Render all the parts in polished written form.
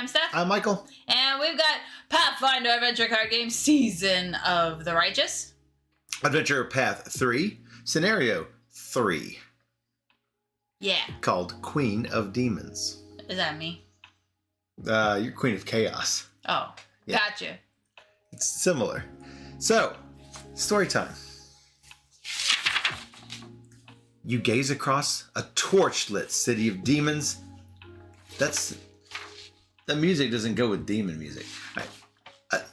I'm Steph. I'm Michael. And we've got Pathfinder Adventure Card Game Season of the Righteous. Adventure Path 3, Scenario 3. Yeah. Called Queen of Demons. Is that me? You're Queen of Chaos. Oh, Yeah. Gotcha. It's similar. So, story time. You gaze across a torch-lit city of demons. The music doesn't go with demon music.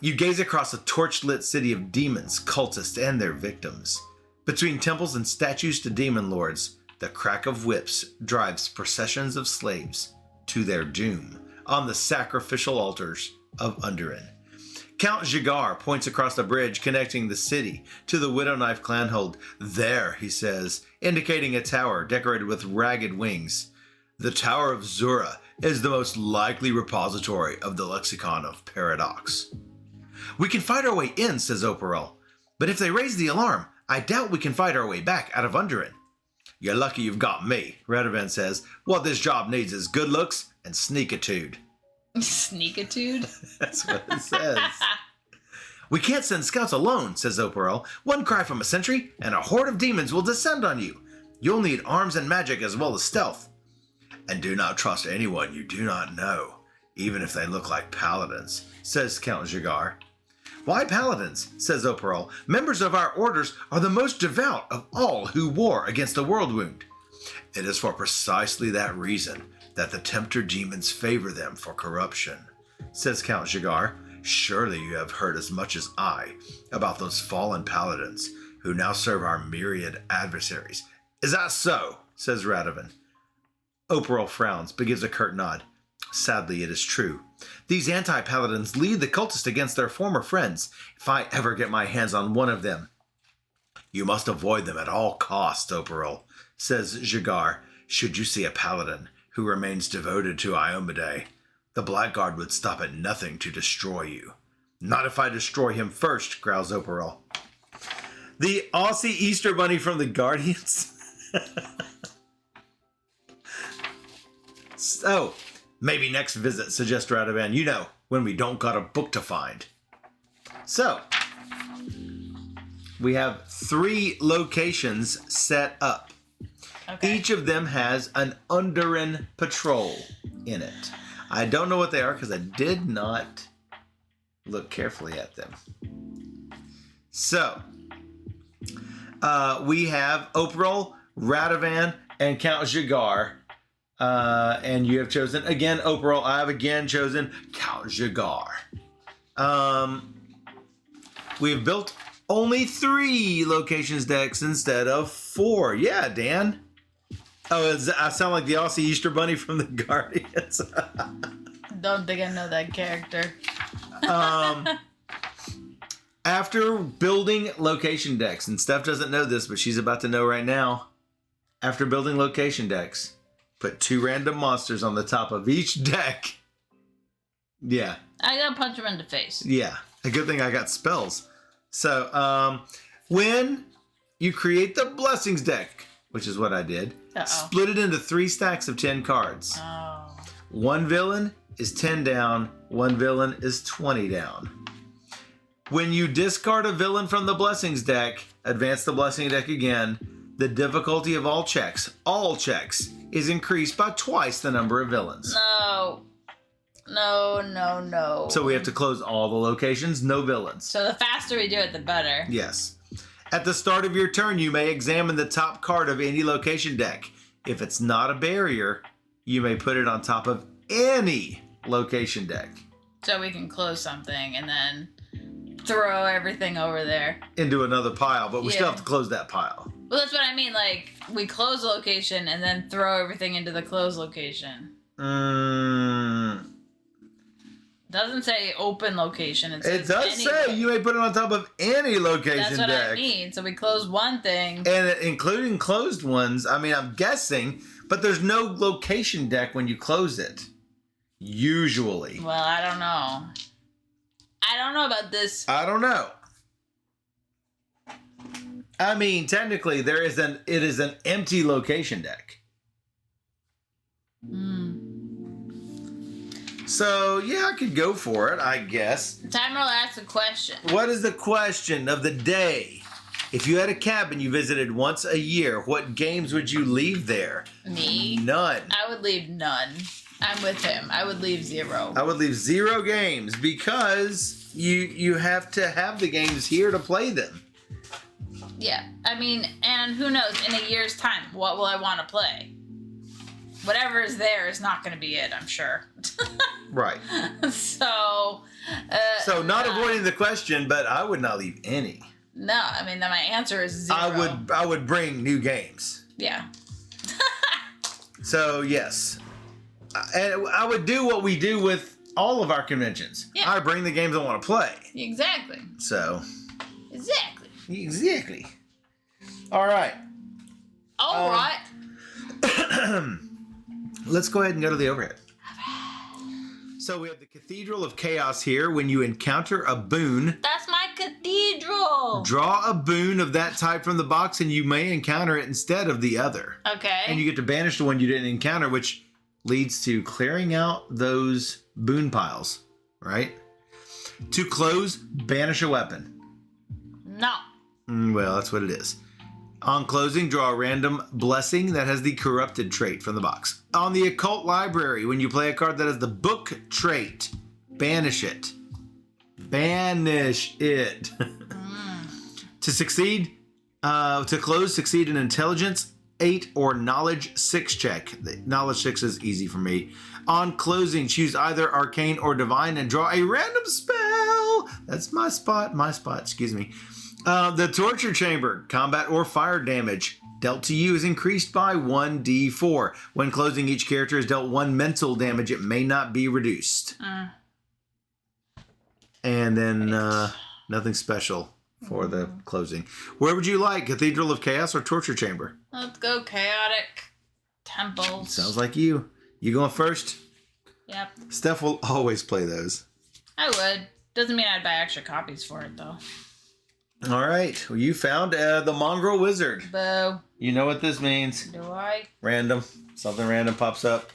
You gaze across a torch-lit city of demons, cultists, and their victims. Between temples and statues to demon lords, the crack of whips drives processions of slaves to their doom on the sacrificial altars of Untitled. Count Jagar points across the bridge connecting the city to the Widow Knife clanhold. There, he says, indicating a tower decorated with ragged wings. The Tower of Zura is the most likely repository of the lexicon of paradox. We can fight our way in, says Operel, but if they raise the alarm, I doubt we can fight our way back out of Untitled. You're lucky you've got me, Radovan says. What this job needs is good looks and sneakitude. Sneakitude? That's what it says. We can't send scouts alone, says Operel. One cry from a sentry, and a horde of demons will descend on you. You'll need arms and magic as well as stealth. And do not trust anyone you do not know, even if they look like paladins, says Count Jagar. Why paladins, says Operel. Members of our orders are the most devout of all who war against the world wound. It is for precisely that reason that the tempter demons favor them for corruption, says Count Jagar. Surely you have heard as much as I about those fallen paladins who now serve our myriad adversaries. Is that so? Says Radovan. Operel frowns, but gives a curt nod. Sadly, it is true. These anti-paladins lead the cultists against their former friends. If I ever get my hands on one of them, you must avoid them at all costs, Operel, says Jagar. Should you see a paladin who remains devoted to Iomedae, the Blackguard would stop at nothing to destroy you. Not if I destroy him first, growls Operel. The Aussie Easter Bunny from the Guardians? So, maybe next visit, suggests Radovan. You know, when we don't got a book to find. So, we have 3 locations set up. Okay. Each of them has an Untitled patrol in it. I don't know what they are because I did not look carefully at them. So, we have Operel, Radovan, and Count Jagar. And you have chosen, again, Operel. I have again chosen Count Jagar. We've built only 3 locations decks instead of 4. Yeah, Dan. Oh, I sound like the Aussie Easter Bunny from the Guardians. Don't think I know that character. After building location decks, and Steph doesn't know this, but she's about to know right now. After building location decks, put 2 random monsters on the top of each deck. Yeah. I gotta punch him in the face. Yeah. A good thing I got spells. So, when you create the Blessings deck, which is what I did, split it into 3 stacks of 10 cards. Oh. 1 villain is 10 down, 1 villain is 20 down. When you discard a villain from the Blessings deck, advance the Blessing deck again, the difficulty of all checks, is increased by twice the number of villains. No. So we have to close all the locations, no villains. So the faster we do it, the better. Yes. At the start of your turn, you may examine the top card of any location deck. If it's not a barrier, you may put it on top of any location deck. So we can close something and then throw everything over there. Into another pile, but we still have to close that pile. Well, that's what I mean. Like, we close a location and then throw everything into the closed location. Doesn't say open location. It does say you may put it on top of any location deck. That's what I mean. So we close one thing. And including closed ones, I mean, I'm guessing, but there's no location deck when you close it. Usually. Well, I don't know. I don't know about this. I don't know. I mean, technically, it is an empty location deck. So, yeah, I could go for it, I guess. Timer will ask a question. What is the question of the day? If you had a cabin you visited once a year, what games would you leave there? Me? None. I would leave none. I'm with him. I would leave 0. I would leave 0 games because you have to have the games here to play them. Yeah. I mean, and who knows, in a year's time, what will I want to play? Whatever is there is not going to be it, I'm sure. Right. So not avoiding the question, but I would not leave any. No, I mean, then my answer is 0. I would bring new games. Yeah. So, yes. And I would do what we do with all of our conventions. Yeah. I bring the games I want to play. Exactly. So. Exactly. All right. All right. Let's go ahead and go to the overhead. So we have the Cathedral of Chaos here. When you encounter a boon, That's my cathedral. draw a boon of that type from the box and you may encounter it instead of the other. Okay. And you get to banish the one you didn't encounter, which leads to clearing out those boon piles, right? To close, banish a weapon. No. Well, that's what it is. On closing, draw a random blessing that has the corrupted trait from the box. On the occult library, when you play a card that has the book trait, banish it. Banish it. To succeed, to close, succeed in intelligence 8 or knowledge 6 check. The knowledge 6 is easy for me. On closing, choose either arcane or divine and draw a random spell. That's my spot, excuse me. The torture chamber, combat or fire damage dealt to you is increased by 1d4. When closing, each character is dealt 1 mental damage. It may not be reduced. And then nothing special for the closing. Where would you like, Cathedral of Chaos or Torture Chamber? Let's go chaotic temples. Sounds like you. You going first? Yep. Steph will always play those. I would. Doesn't mean I'd buy extra copies for it, though. All right. Well, you found the Mongrel Wizard. Boo. You know what this means. Do I? Random. Something random pops up.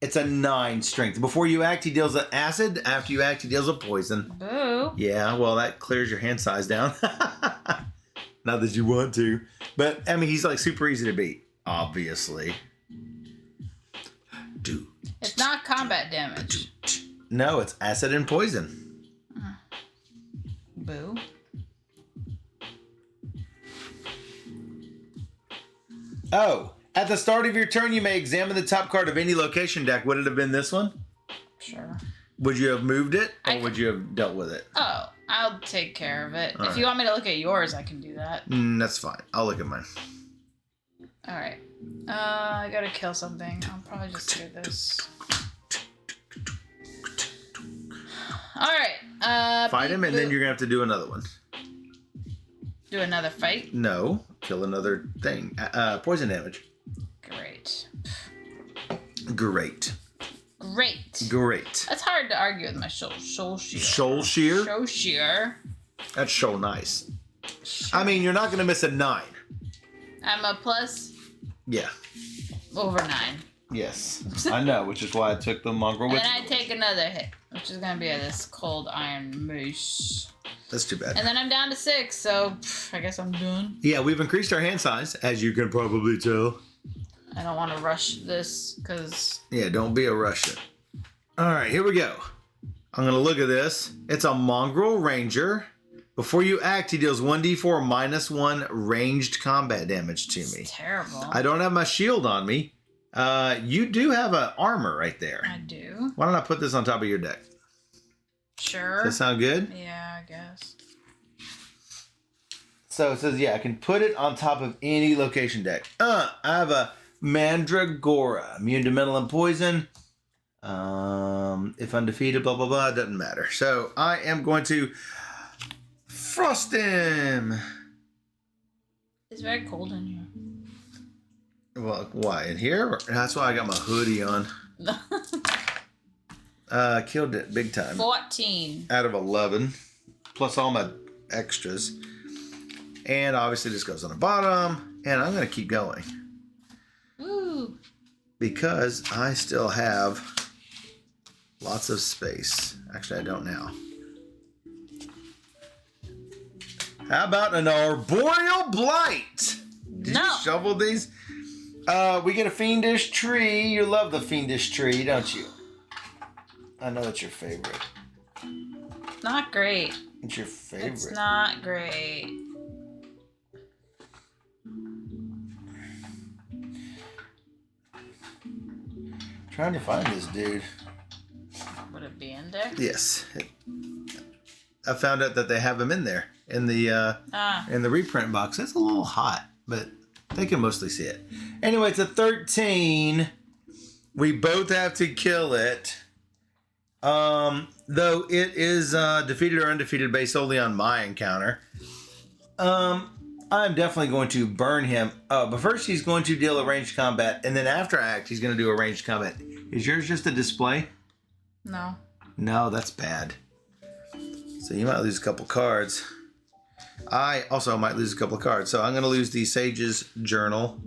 It's a 9 strength. Before you act, he deals an acid. After you act, he deals a poison. Boo. Yeah, well, that clears your hand size down. Not that you want to. But, I mean, he's like super easy to beat. Obviously. It's not combat damage. No, it's acid and poison. Boo. Oh, at the start of your turn, you may examine the top card of any location deck. Would it have been this one? Sure. Would you have moved it, or would you have dealt with it? Oh, I'll take care of it. All if you want me to look at yours, I can do that. That's fine. I'll look at mine. All right. I gotta kill something. I'll probably just do this. All right. Fight him, and then you're gonna have to do another one. Do another fight? No, kill another thing. Poison damage. Great. Great. Great. Great. That's hard to argue with my shoal shear. Shoal shear? Shoal shear. That's so nice. I mean, you're not going to miss a 9. I'm a plus Yeah. over 9. Yes. I know, which is why I took the Mongrel And with then I take another hit, which is going to be this cold iron moose. That's too bad. And then I'm down to 6, so I guess I'm done. Yeah, we've increased our hand size, as you can probably tell. I don't want to rush this, because... Yeah, don't be a Russian. All right, here we go. I'm going to look at this. It's a Mongrel Ranger. Before you act, he deals 1d4 minus 1 ranged combat damage to me. Terrible. I don't have my shield on me. You do have an armor right there. I do. Why don't I put this on top of your deck? Sure. Does that sound good? Yeah, I guess. So it says, yeah, I can put it on top of any location deck. I have a Mandragora, immune to mental and poison. If undefeated, blah, blah, blah, it doesn't matter. So I am going to frost him. It's very cold in here. Well, why? In here? That's why I got my hoodie on. Killed it big time. 14. Out of 11. Plus all my extras. And obviously this goes on the bottom. And I'm going to keep going. Woo. Because I still have Lots of space. Actually, I don't now. How about an arboreal blight? Did you shovel these? We get a fiendish tree. You love the fiendish tree, don't you? I know it's your favorite. Not great. It's your favorite. It's not great. Trying to find this dude. Would it be in there? Yes. I found out that they have him in there in the reprint box. It's a little hot, but they can mostly see it. Anyway, it's a 13. We both have to kill it. Though it is defeated or undefeated based solely on my encounter. I'm definitely going to burn him. But first he's going to deal a ranged combat, and then after I act, he's going to do a ranged combat. Is yours just a display? No. No, that's bad. So you might lose a couple cards. I also might lose a couple of cards. So I'm going to lose the Sage's Journal.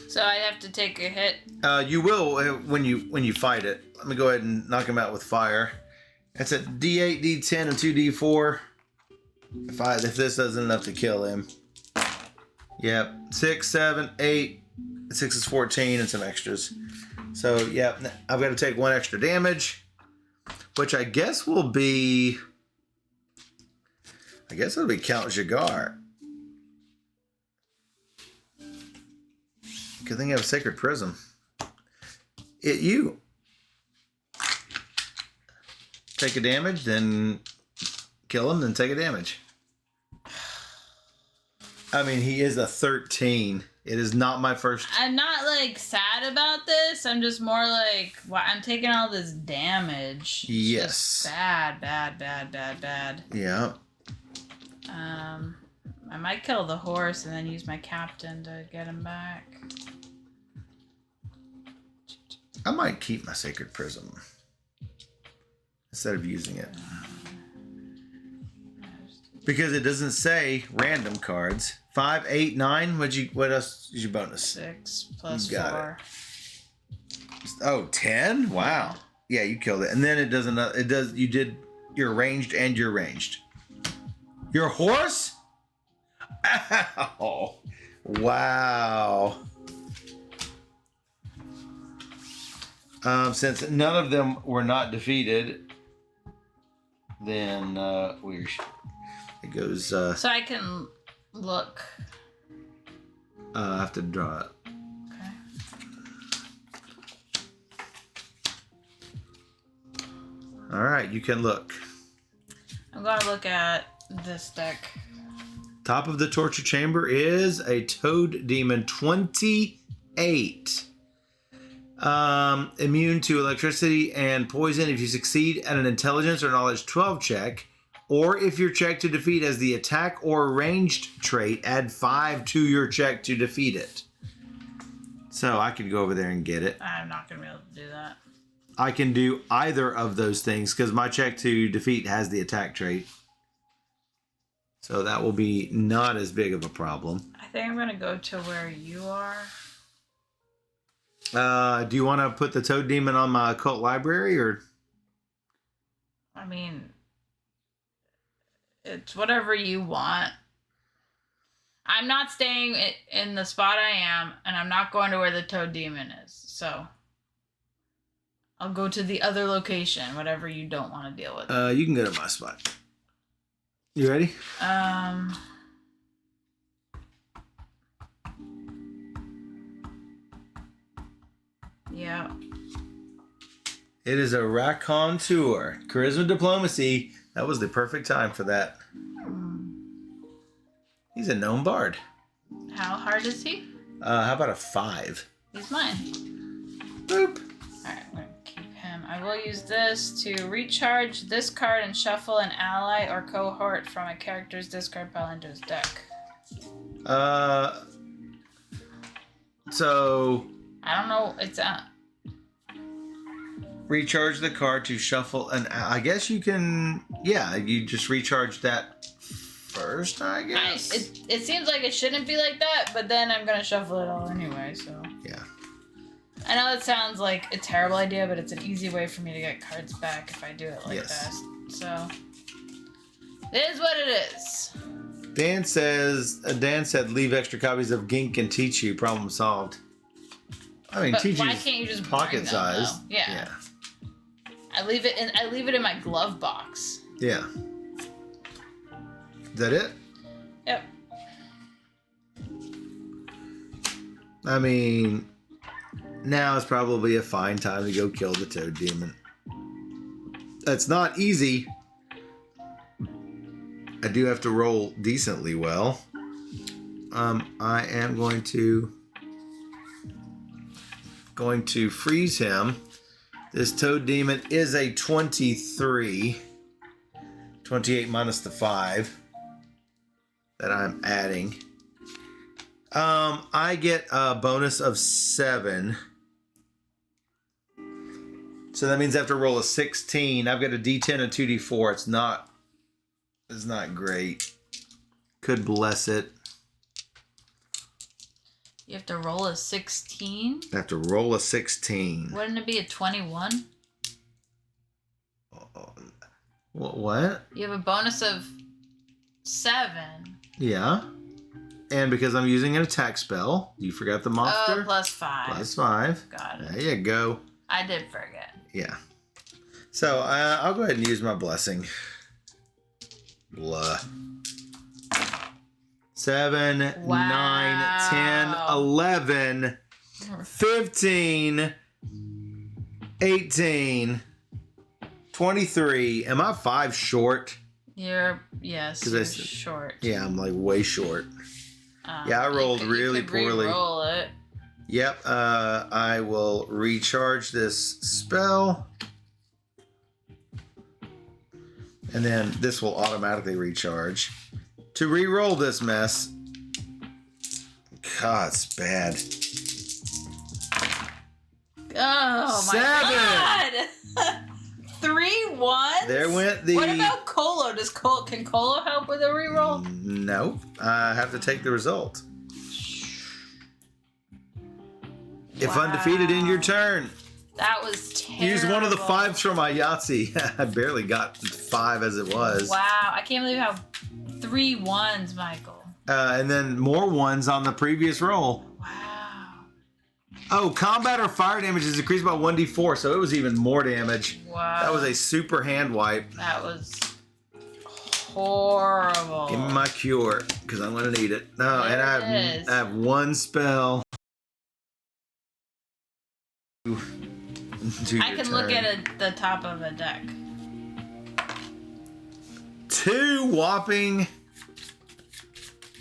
So I have to take a hit? You will when you fight it. Let me go ahead and knock him out with fire. That's a D8, D10, and 2D4. If this isn't enough to kill him. Yep. 6, 7, 8. 6 is 14 and some extras. So, yeah, I've got to take 1 extra damage. Which I guess will be... I guess it'll be Count Jagar. Good thing I have a Sacred Prism. You. Take a damage, then kill him, then take a damage. I mean, he is a 13. It is not my first. I'm not, like, sad about this. I'm just more like, wow, I'm taking all this damage. Yes. Just bad, bad, bad, bad, bad. Yeah. I might kill the horse and then use my captain to get him back. I might keep my Sacred Prism instead of using it. Because it doesn't say random cards. 5, 8, 9. What else is your bonus? 6 plus You got 4. Oh, 10? Wow. Yeah, you killed it. And then it doesn't. It does. You did your ranged and your ranged. Your horse? Ow. Wow. Since none of them were not defeated, then it goes. So I can look. I have to draw it. Okay. All right, you can look. I'm gonna look at this deck. Top of the torture chamber is a Toad Demon 28. Immune to electricity and poison if you succeed at an intelligence or knowledge 12 check, or if your check to defeat has the attack or ranged trait, add 5 to your check to defeat it. So I could go over there and get it. I'm not gonna be able to do that. I can do either of those things because my check to defeat has the attack trait. So that will be not as big of a problem. I think I'm gonna go to where you are. Do you want to put the Toad Demon on my occult library, or? I mean, it's whatever you want. I'm not staying in the spot I am, and I'm not going to where the Toad Demon is. So I'll go to the other location, whatever you don't want to deal with. You can go to my spot. You ready? Yeah. It is a raconteur. Charisma Diplomacy. That was the perfect time for that. He's a gnome bard. How hard is he? How about a 5? He's mine. Boop. Alright, I'm going to keep him. I will use this to recharge this card and shuffle an ally or cohort from a character's discard pile into his deck. So... I don't know. It's recharge the card to shuffle an... I guess you can... Yeah, you just recharge that first, I guess. It seems like it shouldn't be like that, but then I'm going to shuffle it all anyway, so... Yeah. I know it sounds like a terrible idea, but it's an easy way for me to get cards back if I do it like that. So, it is what it is. Dan said leave extra copies of Gink and Teach You. Problem solved. I mean, But Teach why You's can't you just pocket bring them, size. though? Yeah. I leave it in my glove box. Yeah. Is that it? Yep. I mean, now is probably a fine time to go kill the Toad Demon. That's not easy. I do have to roll decently well. I am going to freeze him. This Toad Demon is a 23. 28 minus the 5 that I'm adding. I get a bonus of 7. So that means I have to roll a 16. I've got a D10 and 2D4. It's not great. Could bless it. You have to roll a 16? I have to roll a 16. Wouldn't it be a 21? What? You have a bonus of 7. Yeah. And because I'm using an attack spell, you forgot the monster? Oh, plus 5. Plus 5. Got it. There you go. I did forget. Yeah. So I'll go ahead and use my blessing. Blah. 7, Wow. 9, 10, 11, 15, 18, 23. Am I 5 short? You're I said- short. Yeah, I'm like way short. Yeah, I rolled really poorly. Roll it. Yep, I will recharge this spell. And then this will automatically recharge. To re-roll this mess. God, it's bad. Oh my god! 3 1s? There went the... What about Colo? Can Colo help with a reroll? Nope. I have to take the result. If undefeated in your turn. That was terrible. Use one of the 5s from my Yahtzee. I barely got 5 as it was. Wow, I can't believe how 3 1s, Michael. And then more 1s on the previous roll. Wow. Oh, combat or fire damage is increased by 1d4, so it was even more damage. Wow. That was a super hand wipe. That was horrible. Give me my cure, because I'm going to need it. No, There and it is. I have 1 spell. I can look at the top of a deck. 2 whopping.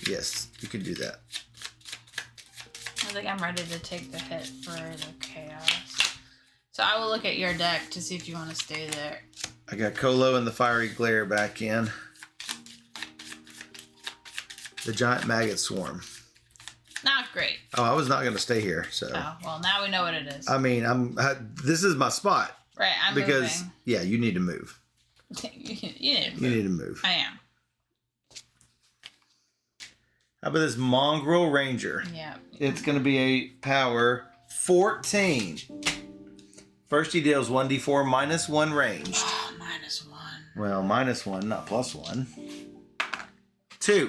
Yes, you can do that. I think I'm ready to take the hit for the chaos. So I will look at your deck to see if you want to stay there. I got Colo and the Fiery Glare back in. The Giant Maggot Swarm. Not great. Oh, I was not going to stay here, so. Oh, well, now we know what it is. I mean, this is my spot. Right, I'm because, moving. yeah, you need to move. you need to move. You need to move. I am. How about this Mongrel Ranger? Yeah. It's going to be a power 14. First he deals 1d4 minus 1 ranged. Oh, minus 1. Well, minus 1, not plus 1. 2.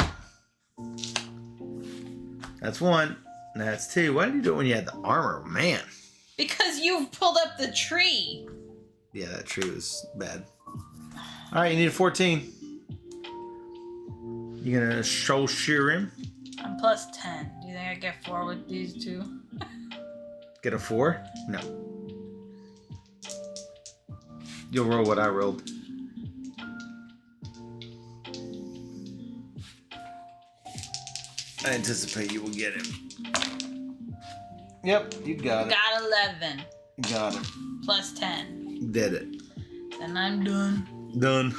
That's 1. That's 2. Why did you do it when you had the armor? Man. Because you pulled up the tree. Yeah, that tree was bad. All right, you need a 14. You gonna soul shear him? I'm plus 10. Do you think I get 4 with these 2? Get a 4? No. You'll roll what I rolled. I anticipate you will get him. Yep, you got it. Got 11. Got it. Plus 10. Did it. Then I'm done. Done.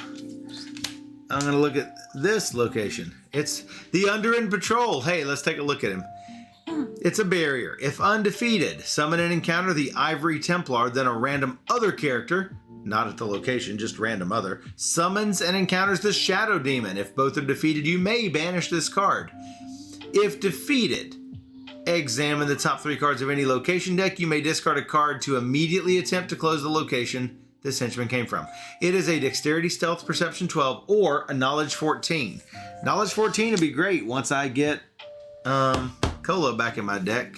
I'm gonna look at this location. It's the Underend Patrol. Hey, let's take a look at him. It's a barrier. If undefeated, summon and encounter the Ivory Templar, then a random other character, not at the location, just random other, summons and encounters the Shadow Demon. If both are defeated, you may banish this card. If defeated, examine the top 3 cards of any location deck. You may discard a card to immediately attempt to close the location this henchman came from. It is a Dexterity, Stealth, Perception 12, or a Knowledge 14. Knowledge 14 would be great once I get Colo back in my deck.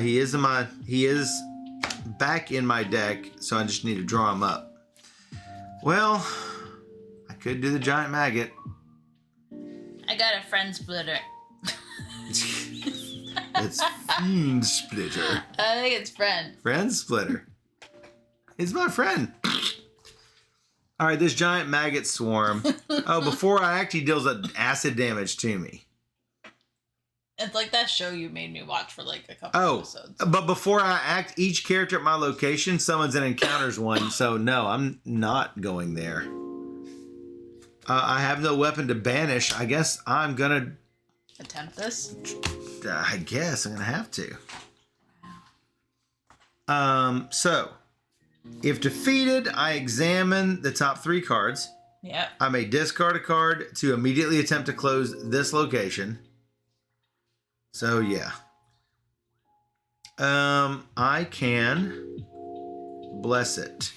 He is back in my deck, so I just need to draw him up. Well, I could do the giant maggot. I got a friend splitter. It's Fiend Splitter. I think it's friend. Friend Splitter. He's my friend. All right, this giant maggot swarm. Oh, before I act, he deals acid damage to me. It's like that show you made me watch for like a couple episodes. But before I act, each character at my location summons and encounters one. So no, I'm not going there. I have no weapon to banish. I guess I'm gonna attempt this. I guess I'm gonna have to. So if defeated, I examine the top 3 cards. Yep. I may discard a card to immediately attempt to close this location. So yeah. I can bless it.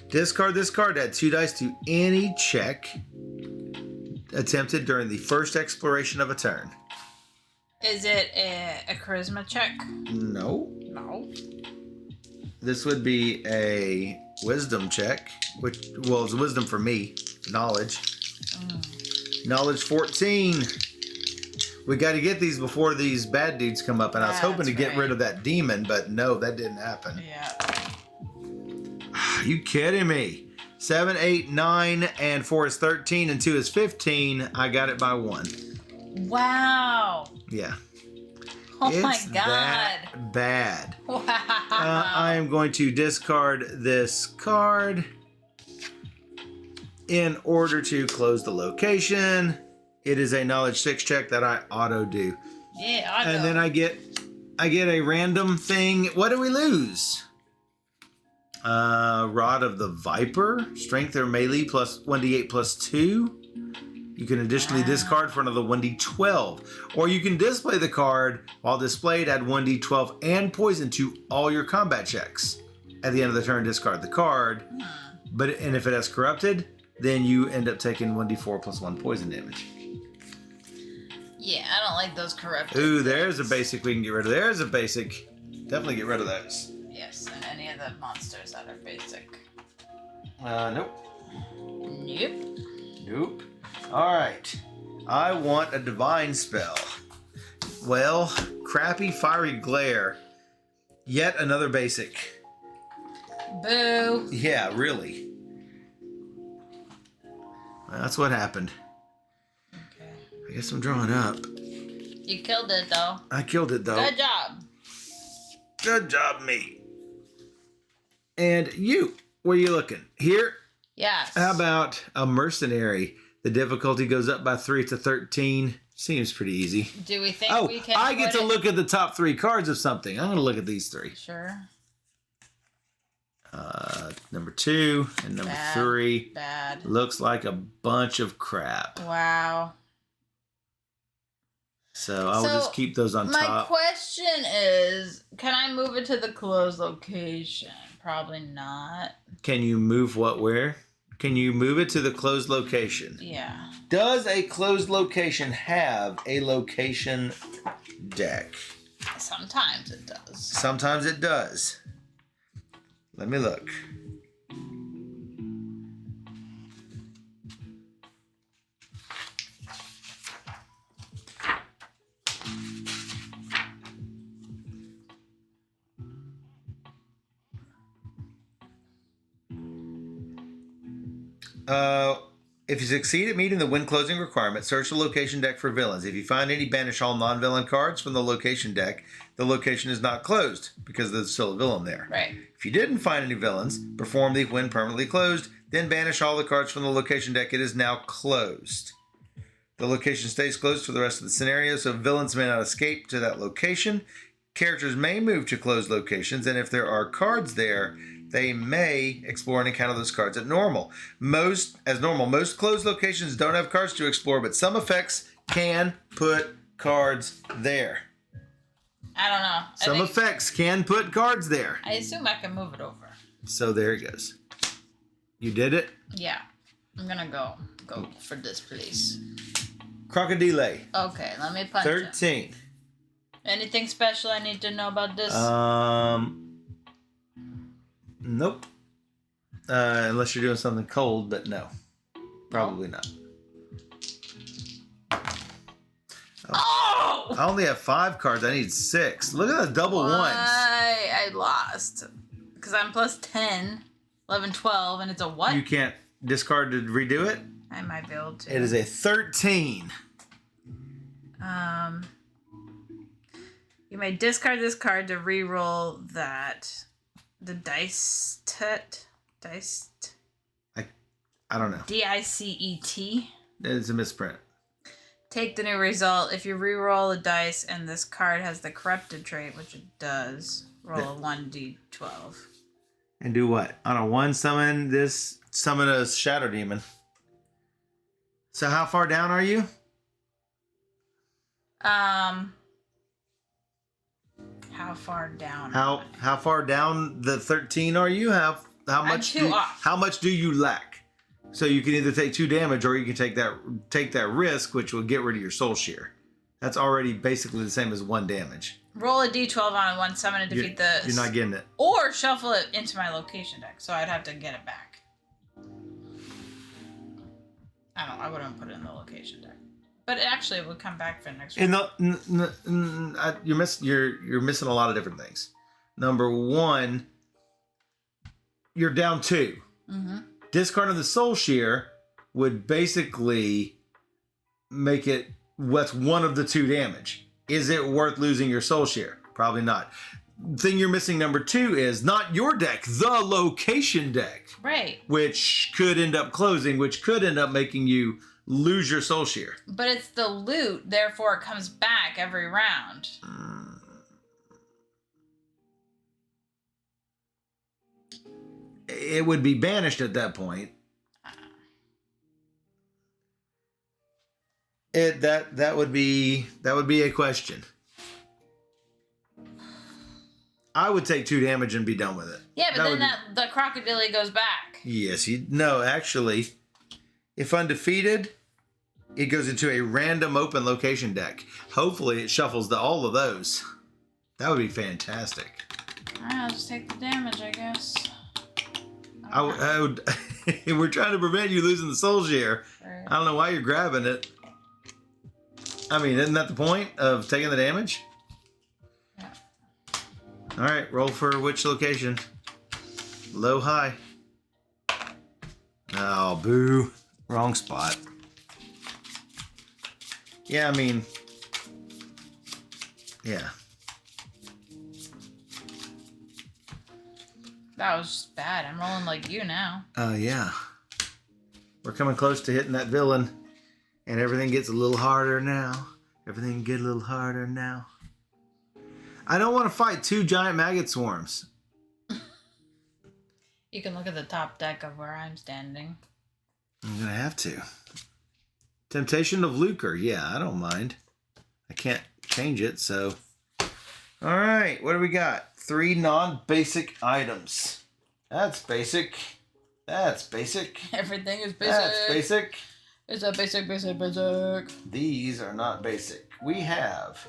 Discard this card to add 2 dice to any check attempted during the first exploration of a turn. Is it a charisma check? No. No. This would be a wisdom check, which, well, it's wisdom for me. Knowledge. Knowledge 14. We got to get these before these bad dudes come up, and I was hoping to get rid of that demon, but no, that didn't happen. Yeah. Are you kidding me? 7, 8, 9, and 4 is 13, and 2 is 15. I got it by 1. Wow. Yeah. Oh my It's god. that bad. Wow. I am going to discard this card in order to close the location. It is a knowledge 6 check that I auto do. Yeah, auto. And then I get a random thing. What do we lose? Rod of the Viper, strength or melee plus 1d8 plus 2. You can additionally discard for another 1d12. Or you can display the card. While displayed, add 1d12 and poison to all your combat checks. At the end of the turn, discard the card. And if it has corrupted, then you end up taking 1d4 plus 1 poison damage. Yeah, I don't like those corrupted. Ooh, there's a basic we can get rid of. There's a basic. Definitely get rid of those. Yes, and any of the monsters that are basic. Nope. Nope. Nope. Alright. I want a divine spell. Well, crappy fiery glare. Yet another basic. Boo. Yeah, really. Well, that's what happened. Okay. I guess I'm drawing up. You killed it though. I killed it though. Good job. Good job, me. And you, where are you looking? Here? Yes. How about a mercenary? The difficulty goes up by 3 to 13. Seems pretty easy. Do we think we can? I get to look at the top 3 cards of something. I'm going to look at these 3. Sure. Number 2 and number 3. Bad. Looks like a bunch of crap. Wow. So I will just keep those on My top. question is, can I move it to the closed location? Probably not. Can you move what where? Can you move it to the closed location? Yeah. Does a closed location have a location deck? Sometimes it does. Sometimes it does. Let me look. If you succeed at meeting the win closing requirement, search the location deck for villains. If you find any, banish all non-villain cards from the location deck. The location is not closed because there's still a villain there. Right. If you didn't find any villains, perform the when permanently closed, then banish all the cards from the location deck. It is now closed. The location stays closed for the rest of the scenario, so villains may not escape to that location. Characters may move to closed locations, and if there are cards there, they may explore and encounter those cards as normal. Most closed locations don't have cards to explore, but some effects can put cards there. I don't know. Some effects can put cards there. I assume I can move it over. So there it goes. You did it? Yeah. I'm gonna go for this, please. Crocodile. Okay, let me punch it. 13. Anything special I need to know about this? Nope. Unless you're doing something cold, but no. Probably not. Oh! I only have 5 cards. I need 6. Look at the double ones. I lost. Because I'm plus 10, 11, 12, and it's a what? You can't discard to redo it? I might be able to. It is a 13. You may discard this card to re-roll that. The dice. I don't know. D-I-C-E-T. It's a misprint. Take the new result. If you re-roll a dice and this card has the corrupted trait, which it does, roll a 1d12. And do what? On a 1 summon a shadow demon. So how far down are you? How far down? How far down the 13 are you? How much? I'm 2 off. How much do you lack? So you can either take 2 damage or you can take that risk, which will get rid of your soul shear. That's already basically the same as 1 damage. Roll a d12 on a 1 summon to defeat the... You're not getting it. Or shuffle it into my location deck, so I'd have to get it back. I wouldn't put it in the location deck. But actually, it would come back for the next one. You're missing a lot of different things. Number 1, you're down 2. Mm-hmm. Discarding the soul shear would basically make it what's 1 of the 2 damage. Is it worth losing your soul shear? Probably not. Thing you're missing number 2 is not your deck, the location deck. Right. Which could end up closing, which could end up making you lose your soul shear. But it's the loot, therefore it comes back every round. It would be banished at that point. That would be a question. I would take 2 damage and be done with it. Yeah, but the crocodile goes back. Yes, no, actually, if undefeated, it goes into a random open location deck. Hopefully, it shuffles all of those. That would be fantastic. Alright, I'll just take the damage, I guess. I would. We're trying to prevent you losing the soul share. Right. I don't know why you're grabbing it. I mean, isn't that the point of taking the damage? Yeah. All right, roll for which location? Low, high. Oh, boo. Wrong spot. Yeah, I mean, yeah. That was just bad. I'm rolling like you now. Yeah. We're coming close to hitting that villain, and everything gets a little harder now. Everything get a little harder now. I don't want to fight 2 giant maggot swarms. You can look at the top deck of where I'm standing. I'm going to have to. Temptation of Lucre. Yeah, I don't mind. I can't change it, so. All right, what do we got? 3 non-basic items. That's basic. That's basic. Everything is basic. That's basic. It's a basic. These are not basic. We have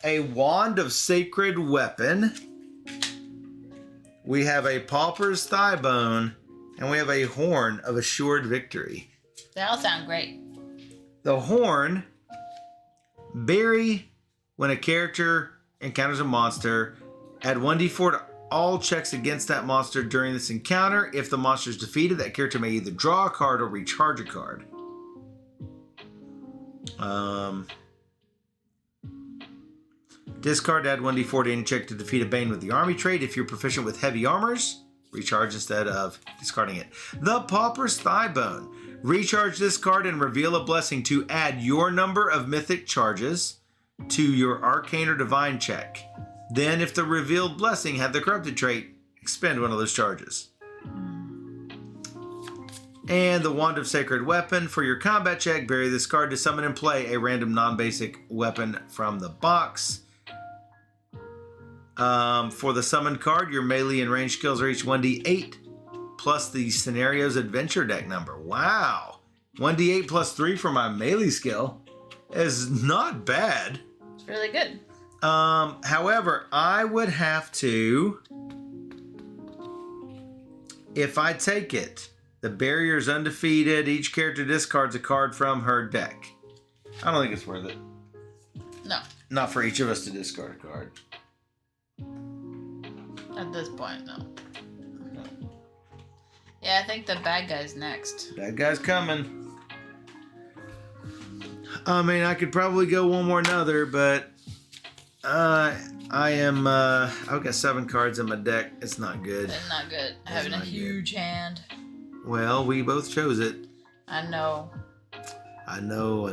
a Wand of Sacred Weapon. We have a Pauper's Thigh Bone. And we have a Horn of Assured Victory. They all sound great. The Horn, bury when a character encounters a monster. Add 1d4 to all checks against that monster during this encounter. If the monster is defeated, that character may either draw a card or recharge a card. Discard, add 1d4 to any check to defeat a Bane with the army trait. If you're proficient with heavy armors, recharge instead of discarding it. The Pauper's Thigh Bone. Recharge this card and reveal a blessing to add your number of mythic charges to your arcane or divine check. Then, if the revealed blessing had the corrupted trait, expend one of those charges. And the Wand of Sacred Weapon. For your combat check, bury this card to summon and play a random non-basic weapon from the box. For the summoned card, your melee and range skills are each 1d8 plus the scenario's adventure deck number. Wow. 1d8 plus 3 for my melee skill is not bad. It's really good. However, I would have to, if I take it, the barrier's undefeated. Each character discards a card from her deck. I don't think it's worth it. No. Not for each of us to discard a card. At this point, no. Yeah, I think the bad guy's next. Bad guy's coming. I mean, I could probably go one more another, but I've got 7 cards in my deck. It's not good. It's not good. Having a huge hand. Well, we both chose it. I know. I know.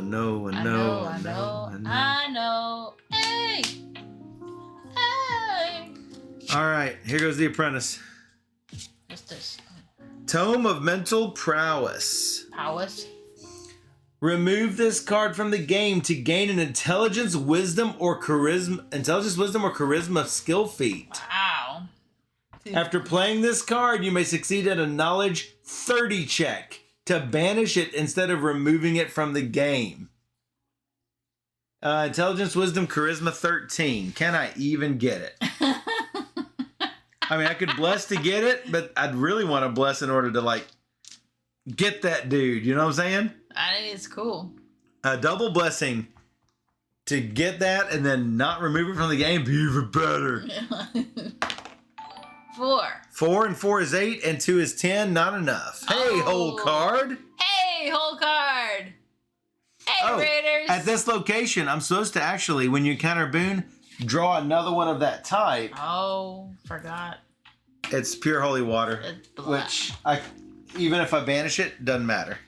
Hey! Hey! All right, here goes the apprentice. What's this? Tome of Mental Prowess. Prowess? Remove this card from the game to gain an intelligence, wisdom, or charisma skill feat. Wow. After playing this card, you may succeed at a knowledge 30 check to banish it instead of removing it from the game. Intelligence, wisdom, charisma 13. Can I even get it? I mean, I could bless to get it, but I'd really want to bless in order to, like, get that dude. You know what I'm saying? I think it's cool. A double blessing to get that and then not remove it from the game. Be even better. 4. 4 and 4 is 8 and 2 is 10. Not enough. Hey, whole card. Hey, whole card. Hey, Raiders. At this location, I'm supposed to actually, when you encounter a boon, draw another one of that type. Oh, forgot. It's pure holy water, It's black. which even if I banish it, doesn't matter.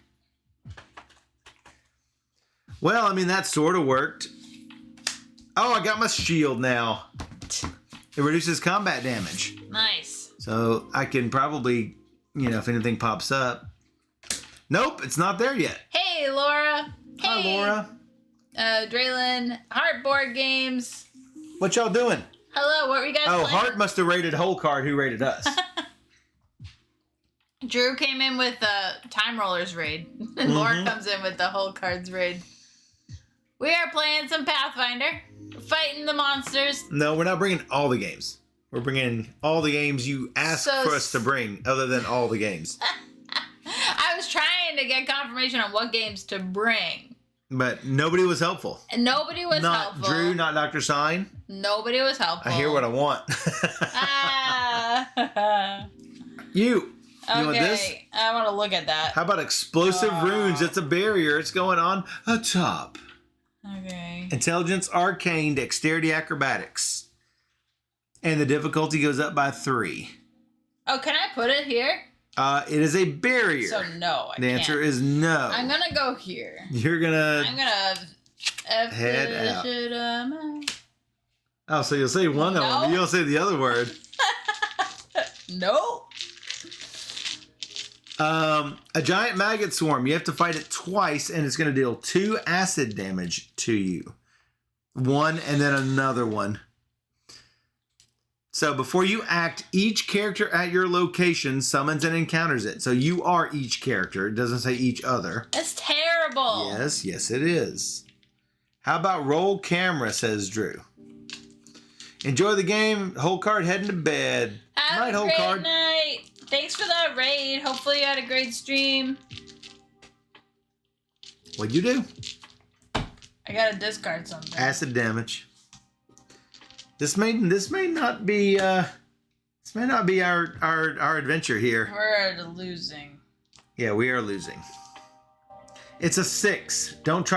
Well, I mean, that sort of worked. Oh, I got my shield now. It reduces combat damage. Nice. So I can probably, if anything pops up. Nope, it's not there yet. Hey, Laura. Hey. Hi, Laura. Draylin. Heart board games. What y'all doing? Hello, what were you guys Oh, playing? Hart must have rated whole card. Who rated us? Drew came in with the Time Rollers raid. And Laura comes in with the whole cards raid. We are playing some Pathfinder. Fighting the monsters. No, we're not bringing all the games. We're bringing all the games you asked for us to bring, other than all the games. I was trying to get confirmation on what games to bring. But nobody was helpful. And nobody was helpful. Not Drew, not Dr. Sign. Nobody was helpful. I hear what I want. You want this? I want to look at that. How about explosive runes? It's a barrier. It's going on atop. Okay. Intelligence, arcane, dexterity, acrobatics. And the difficulty goes up by 3. Oh, can I put it here? It is a barrier. So no, I The can't. answer is no. I'm gonna go here. You're gonna head out. Oh, so you'll say one of them, but you'll say the other word. No. A giant maggot swarm. You have to fight it twice, and it's going to deal 2 acid damage to you. 1 and then another one. So before you act, each character at your location summons and encounters it. So you are each character. It doesn't say each other. That's terrible. Yes, it is. How about roll camera, says Drew. Enjoy the game. Whole card heading to bed. Have a great night. Thanks for that raid. Hopefully you had a great stream. What'd you do? I gotta discard something. Acid damage. This may not be our adventure here. We're losing. Yeah, we are losing. It's a 6. Don't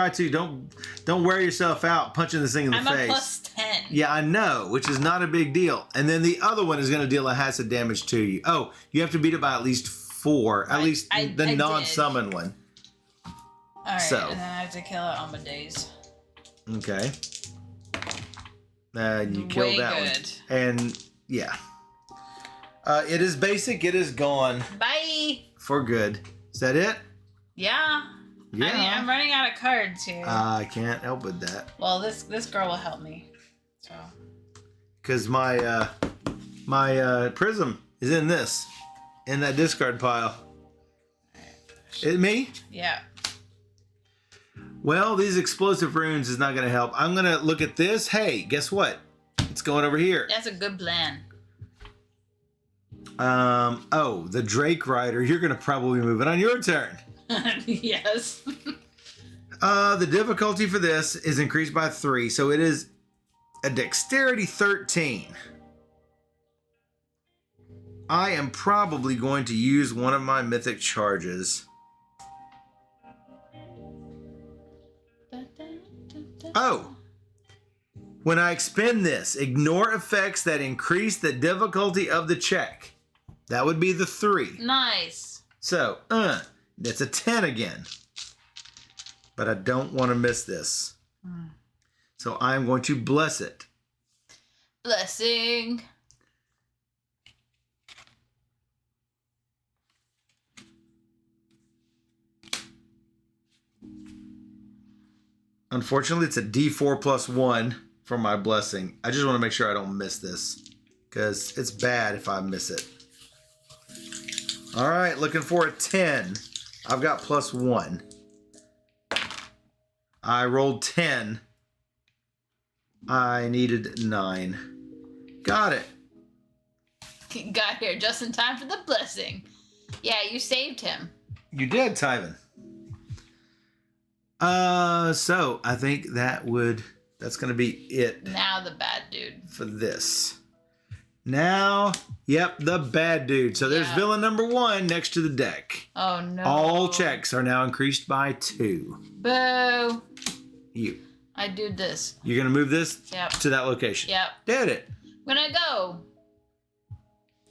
wear yourself out punching this thing in the face. I'm a plus 10. Yeah, I know, which is not a big deal. And then the other one is going to deal a acid damage to you. Oh, you have to beat it by at least 4. At least the non-summon one. Alright, and then I have to kill it on my days. Okay. You killed that one. And yeah. It is basic. It is gone. Bye. For good. Is that it? Yeah. Yeah. I mean, I'm running out of cards here. I can't help with that. Well, this girl will help me. So. Because my prism is in that discard pile. Is it me? Yeah. Well, these explosive runes is not going to help. I'm going to look at this. Hey, guess what? It's going over here. That's a good plan. Oh, the Drake Rider. You're going to probably move it on your turn. Yes. The difficulty for this is increased by 3, so it is a dexterity 13. I am probably going to use one of my mythic charges. Oh! When I expend this, ignore effects that increase the difficulty of the check. That would be the 3. Nice. So, that's a 10 again. But I don't want to miss this. So I'm going to bless it. Blessing. Unfortunately, it's a D4 plus 1 for my blessing. I just want to make sure I don't miss this, because it's bad if I miss it. All right, looking for a 10. I've got plus 1. I rolled 10. I needed 9. Got it. Got here just in time for the blessing. Yeah, you saved him. You did, Tyven. So I think that's going to be it Now the bad dude. for this. Now, yep, the bad dude. So there's villain number 1 next to the deck. Oh, no. All checks are now increased by 2. Boo. You. I do this. You're going to move this Yep. to that location. Yep. Did it. I'm gonna go.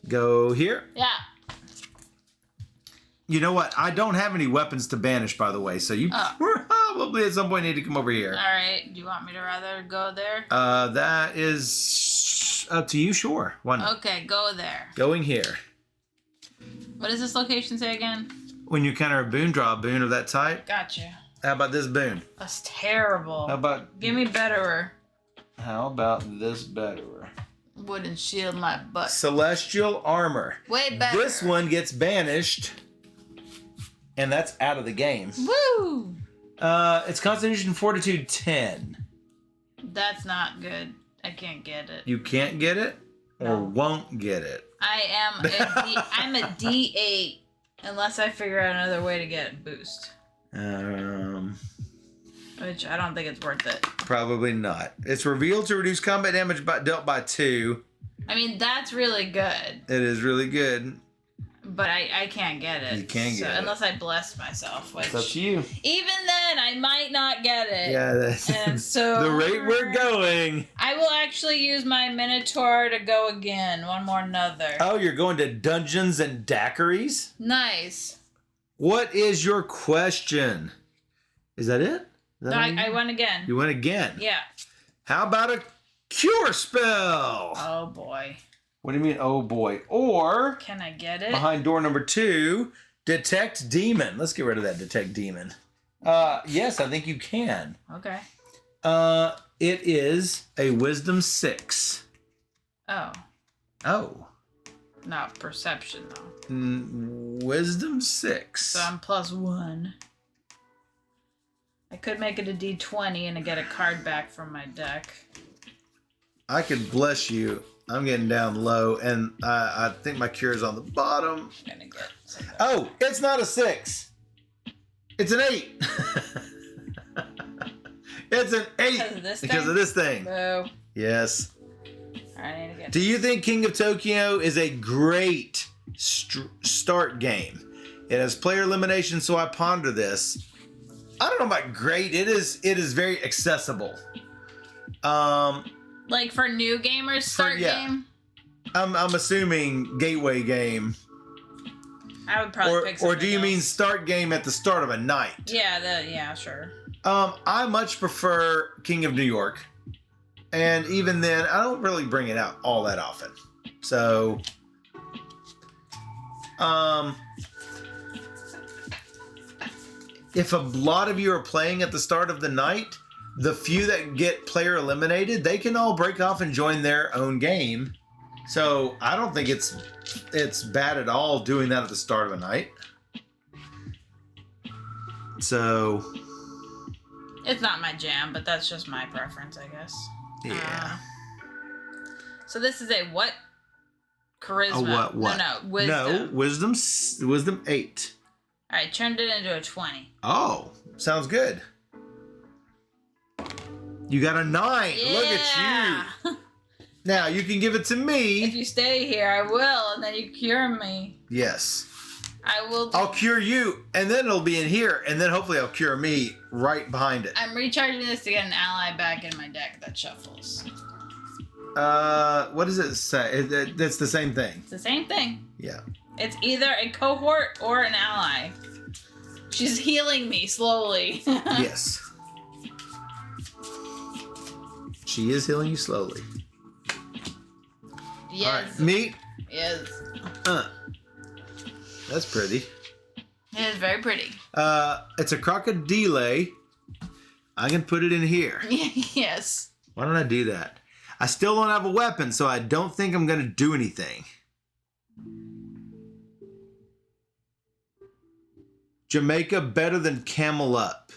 Go here. Yeah. You know what? I don't have any weapons to banish, by the way. So you probably at some point need to come over here. All right. Do you want me to rather go there? That is up to you. Sure. Why not? Okay, go there. Going here. What does this location say again? When you counter a boon, draw a boon of that type. Gotcha. How about this boon? That's terrible. How about Give me betterer. this betterer? Wouldn't shield my butt. Celestial armor. Way better. This one gets banished, and that's out of the game. Woo! It's Constitution Fortitude 10. That's not good. I can't get it. You can't get it, or No. won't get it. I'm a D8 unless I figure out another way to get it boost. Which I don't think it's worth it. Probably not. It's revealed to reduce combat damage dealt by 2. I mean, that's really good, It is really good. but I can't get it. You can't get it. unless I bless myself, which It's up to you. even then I might not get it. Yeah, that's And so the rate we're going. I will actually use my Minotaur to go again. One more another. Oh, you're going to Dungeons and Daiquiris? Nice. What is your question? Is that it? No, I went again. You went again? Yeah. How about a cure spell? Oh boy. What do you mean, oh boy? Or, Can I get it? behind door number 2, detect demon. Let's get rid of that detect demon. Yes, I think you can. Okay. It is a wisdom 6. Oh. Oh. Not perception though. Wisdom 6. So I'm +1. I could make it a D20 and get a card back from my deck. I could bless you. I'm getting down low, and I think my cure is on the bottom. I'm gonna get something. Oh, it's not a 6. It's an 8. It's an 8 Because of this because thing? of this thing. Boo. Yes. Alright, I need to get Do you think King of Tokyo is a great start game? It has player elimination, so I ponder this. I don't know about great. It is very accessible. like for new gamers start game? I'm assuming gateway game. I would probably pick Or do something you mean else. start game at the start of a night? Yeah, sure. I much prefer King of New York. And even then, I don't really bring it out all that often. So, if a lot of you are playing at the start of the night, the few that get player eliminated, they can all break off and join their own game. So I don't think it's bad at all doing that at the start of a night. So it's not my jam, but that's just my preference, I guess. yeah. So this is a what? Charisma. A what? No, wisdom. No, wisdom 8. All right, turned it into a 20. Oh, sounds good. You got a 9. Yeah. Look at you. Now you can give it to me. If you stay here, I will, and then you cure me. Yes. I will. I'll cure you, and then it'll be in here, and then hopefully I'll cure me right behind it. I'm recharging this to get an ally back in my deck that shuffles. What does it say? It's the same thing. It's the same thing. Yeah. It's either a cohort or an ally. She's healing me slowly. Yes. She is healing you slowly. Yes. All right, meat. Yes. That's pretty. It is very pretty. It's a crocodile. I can put it in here. Yes. Why don't I do that? I still don't have a weapon, so I don't think I'm going to do anything. Jamaica better than Camel Up.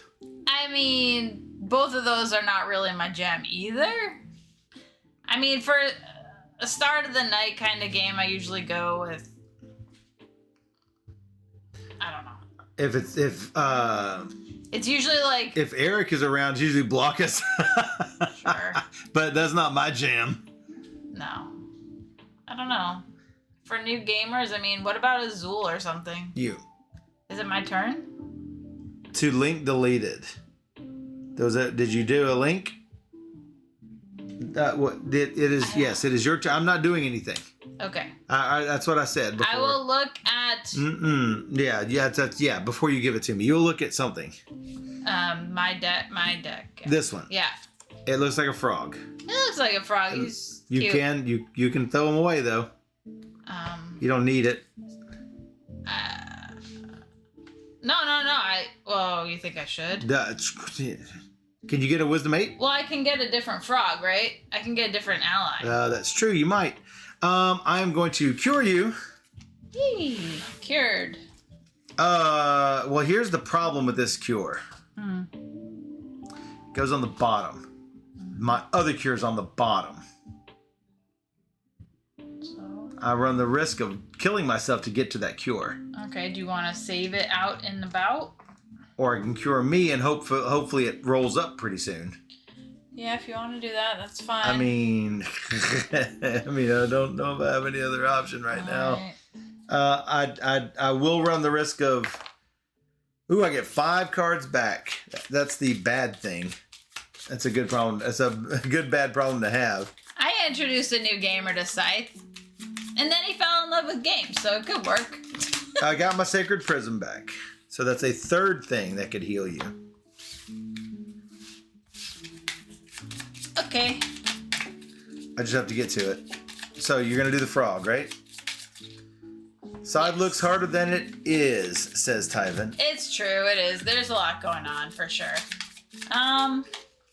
I mean, both of those are not really my jam either. I mean, for a start of the night kind of game, I usually go with, I don't know. It's usually like, if Eric is around, it's usually block us. Sure. But that's not my jam. No. I don't know. For new gamers, I mean, what about Azul or something? You. Is it my turn? To link deleted. Did you do a link? It is. Yes, it is your turn. I'm not doing anything. Okay. That's what I said before. I will look at. Yeah. Before you give it to me, you'll look at something. My deck. Yeah. This one. Yeah. It looks like a frog. It looks like a frog. He's you cute. you can throw him away though. You don't need it. No. Well, you think I should? Can you get a wisdom 8? Well, I can get a different frog, right? I can get a different ally. That's true. You might. I am going to cure you. Yee, cured. Well, here's the problem with this cure. It goes on the bottom. My other cure's on the bottom. So. I run the risk of killing myself to get to that cure. Okay. Do you want to save it out and about? Or it can cure me, and hopefully it rolls up pretty soon. Yeah, if you want to do that, that's fine. I mean, I don't know if I have any other option right now. Right. I will run the risk of. Ooh, I get 5 cards back. That's the bad thing. That's a good problem. That's a good bad problem to have. I introduced a new gamer to Scythe, and then he fell in love with games, so it could work. I got my Sacred Prism back. So that's a third thing that could heal you. Okay. I just have to get to it. So you're going to do the frog, right? Side looks harder than it is, says Tyven. It's true, it is. There's a lot going on, for sure. I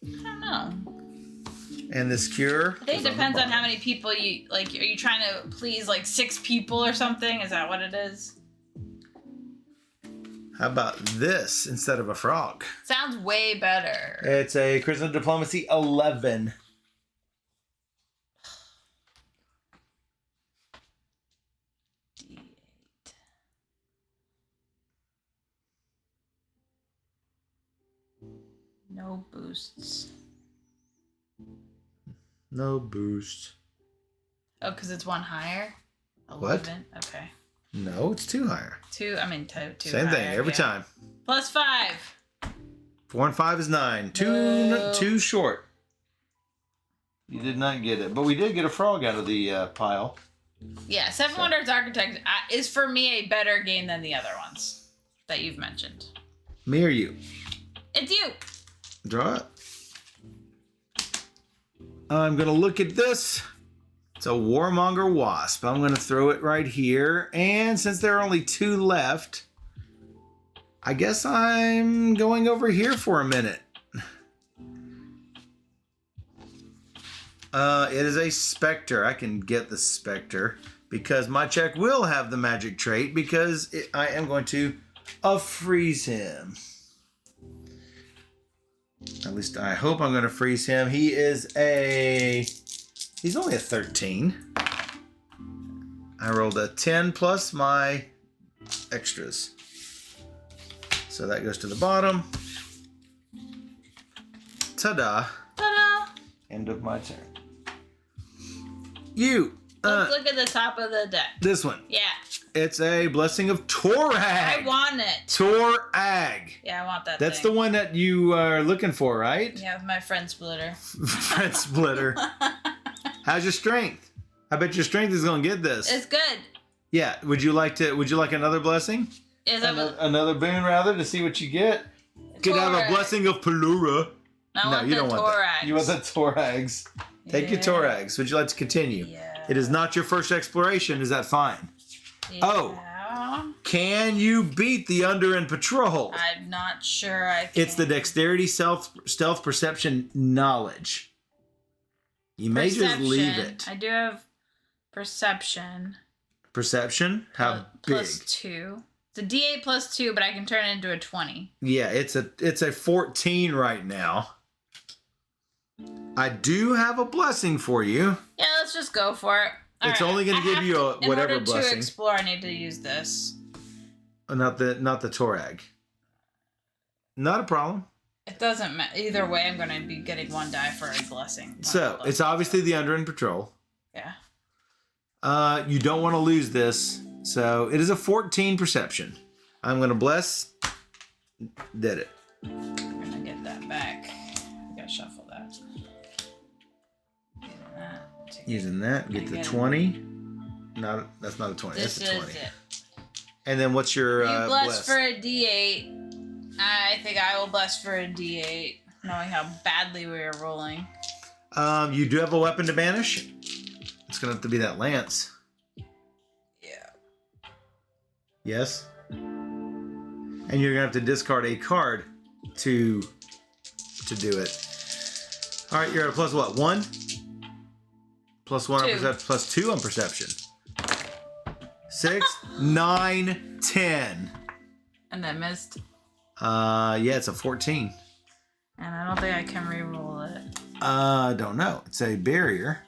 don't know. And this cure? I think it depends on how many people you, like, are you trying to please, like, 6 people or something? Is that what it is? How about this instead of a frog? Sounds way better. It's a Charisma Diplomacy 11. D8. No boosts. No boost. Oh, because it's 1 higher? What? 11? Okay. No, it's 2 higher. 2, I mean, 2 Same higher, thing every time. Plus 5. 4 and 5 is 9. Two short. You did not get it. But we did get a frog out of the pile. Yeah, Seven Wonders Architect is for me a better game than the other ones that you've mentioned. Me or you? It's you. Draw it. I'm going to look at this. It's a Warmonger Wasp. I'm going to throw it right here. And since there are only 2 left, I guess I'm going over here for a minute. It is a Spectre. I can get the Spectre because my check will have the magic trait because I am going to freeze him. At least I hope I'm going to freeze him. He's only a 13. I rolled a 10 plus my extras. So that goes to the bottom. Ta-da. Ta-da. End of my turn. You. Let's look at the top of the deck. This one. Yeah. It's a Blessing of Torag. I want it. Torag. Yeah, I want that That's thing. the one that you are looking for, right? Yeah, with my friend splitter. Friend splitter. How's your strength? I bet your strength is going to get this. It's good. Yeah. Would you like another blessing? Is Another boon, rather, to see what you get? Could have a Blessing of Pelura. No, you don't want that. You want the Torags. Take your Torags. Would you like to continue? Yeah. It is not your first exploration. Is that fine? Yeah. Oh. Can you beat the Under and Patrol? I'm not sure I can. It's the Dexterity, Stealth, Perception, Knowledge. You may just leave it. I do have Perception. Perception? How big? +2. It's a D8 +2, but I can turn it into a 20. Yeah, it's a 14 right now. I do have a blessing for you. Yeah, let's just go for it. It's only going to give you a whatever in order blessing. to explore, I need to use this. Not the Torag. Not a problem. It doesn't matter. Either way, I'm going to be getting 1 die for a blessing. So, it's obviously the Under and Patrol. Yeah. You don't want to lose this. So, it is a 14 perception. I'm going to bless. Did it. I'm going to get that back. I got to shuffle that. Using that. Get the 20. That's not a 20. This that's a 20. is it. And then what's your You bless for a D8. I think I will bless for a D8, knowing how badly we are rolling. You do have a weapon to banish. It's going to have to be that lance. Yeah. Yes? And you're going to have to discard a card to do it. All right, you're at a plus what? 1? +1 on perception, +2 on perception. 6, 9, 10. And I missed. Yeah, it's a 14. And I don't think I can re-roll it. I don't know. It's a barrier.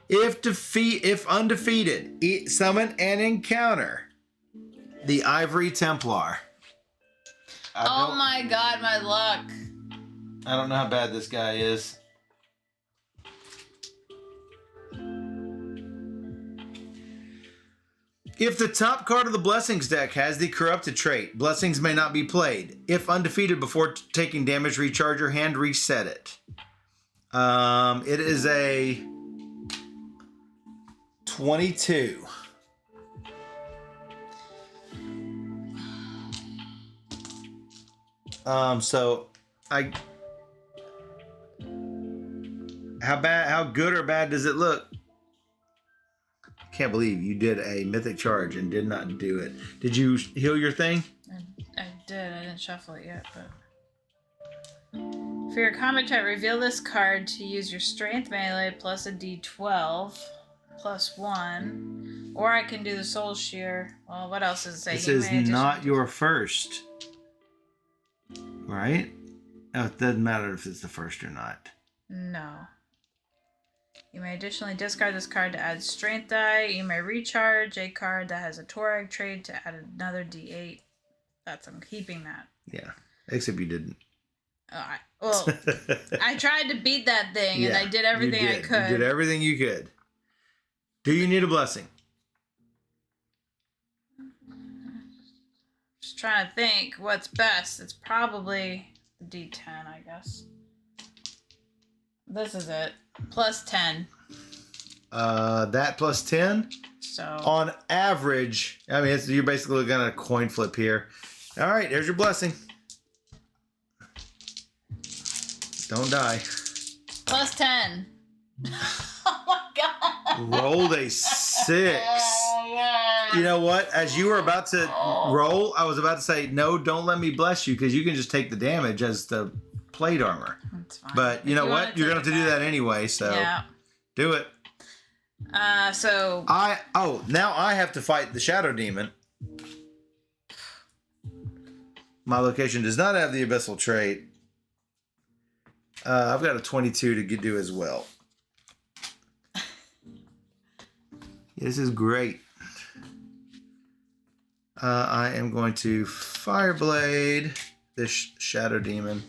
If undefeated, summon and encounter the Ivory Templar. Oh my god, my luck. I don't know how bad this guy is. If the top card of the Blessings deck has the Corrupted trait, Blessings may not be played. If undefeated before taking damage, recharge your hand, reset it. It is a 22. So how good or bad does it look? Can't believe you did a mythic charge and did not do it. Did you heal your thing? I did. I didn't shuffle it yet, but... For your combat type, reveal this card to use your strength melee plus a d12 plus 1. Or I can do the soul shear. Well, what else does it say? This is not your first. Right? Oh, it doesn't matter if it's the first or not. No. You may additionally discard this card to add strength die. You may recharge a card that has a Torag trait to add another d8. I'm keeping that. Yeah. Except you didn't. Well, I tried to beat that thing, and I did everything I could. You did everything you could. Do you need a blessing? Just trying to think what's best. It's probably the D10, I guess. This is it. Plus 10. That plus 10? So on average, I mean, you're basically looking at a coin flip here. All right, there's your blessing. Don't die. Plus 10. Oh my god. Rolled a 6. You know what? As you were about to roll, I was about to say, no, don't let me bless you, because you can just take the damage as the plate armor. That's fine. But you know what? You're going to have to do that anyway, so yeah. do it. So... now I have to fight the Shadow Demon. My location does not have the Abyssal trait. I've got a 22 to do as well. This is great. I am going to Fireblade this Shadow Demon.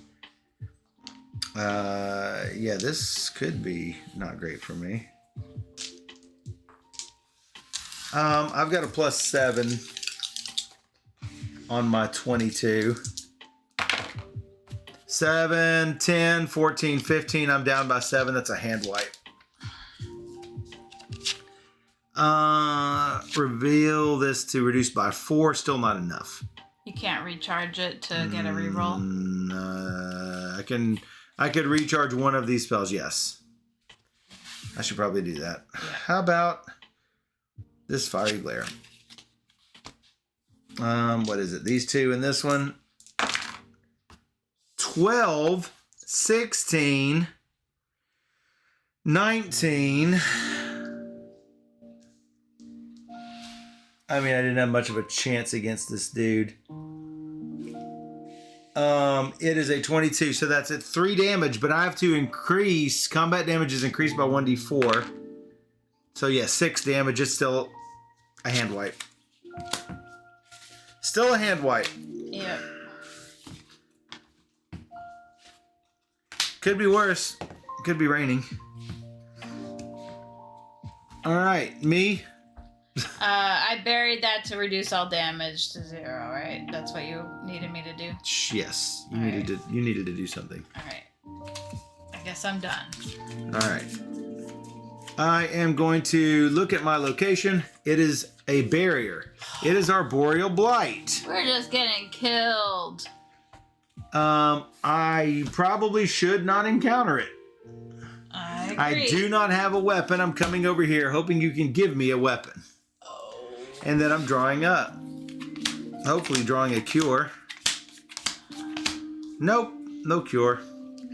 Yeah, this could be not great for me. I've got a +7 on my 22. 7, 10, 14, 15. I'm down by 7. That's a hand wipe. Reveal this to reduce by 4. Still not enough. You can't recharge it to get a reroll? I could recharge one of these spells, yes. I should probably do that. Yeah. How about this Fiery Glare? What is it? These two and this one. 12, 16, 19. I mean, I didn't have much of a chance against this dude. It is a 22, so that's at 3 damage, but I have to increase. Combat damage is increased by 1d4. So yeah, 6 damage. It's still a hand wipe. Still a hand wipe. Yep. Could be worse. Could be raining. All right, me. I buried that to reduce all damage to 0, right? That's what you needed me to do? Yes. You needed to do something. All right. I guess I'm done. All right. I am going to look at my location. It is a barrier. It is Arboreal Blight. We're just getting killed. I probably should not encounter it. I agree. I do not have a weapon. I'm coming over here hoping you can give me a weapon. Oh. And then I'm drawing up. Hopefully drawing a cure. Nope, no cure.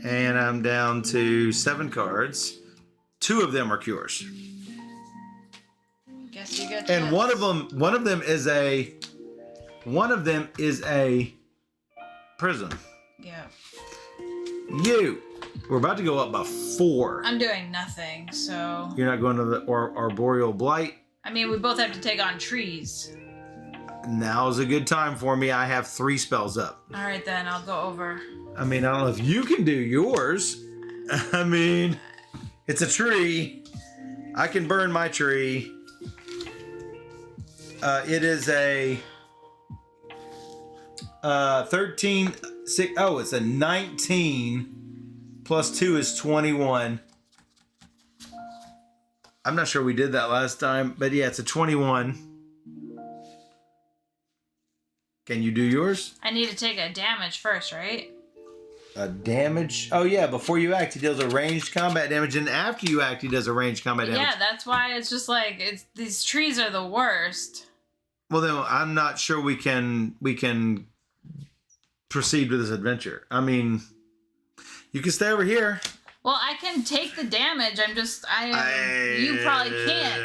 And I'm down to 7 cards. 2 of them are cures. Guess you get. And one of them is a prism. Yeah. We're about to go up by 4. I'm doing nothing, so. You're not going to the Arboreal Blight? I mean, we both have to take on trees. Now's a good time for me. I have 3 spells up. All right, then I'll go over. I mean, I don't know if you can do yours. I mean, it's a tree. I can burn my tree. It is a 13. It's a 19 plus 2 is 21. I'm not sure we did that last time, but yeah, it's a 21. Can you do yours? I need to take a damage first, right? A damage? Oh yeah, before you act, he deals a ranged combat damage, and after you act, he does a ranged combat damage. Yeah, that's why it's just like these trees are the worst. Well, then I'm not sure we can proceed with this adventure. I mean, you can stay over here. Well, I can take the damage. You probably can't.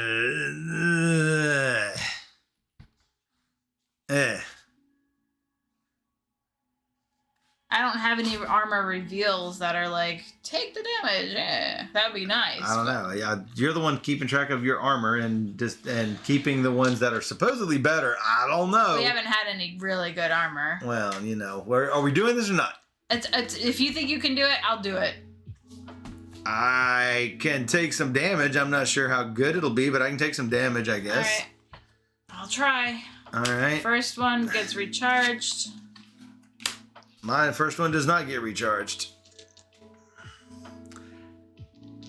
I don't have any armor reveals that are like, take the damage. That would be nice. I don't know. Yeah, you're the one keeping track of your armor and keeping the ones that are supposedly better. I don't know. We haven't had any really good armor. Well, are we doing this or not? It's if you think you can do it, I'll do it. I can take some damage. I'm not sure how good it'll be, but I can take some damage, I guess. All right. I'll try. All right. First one gets recharged. My first one does not get recharged.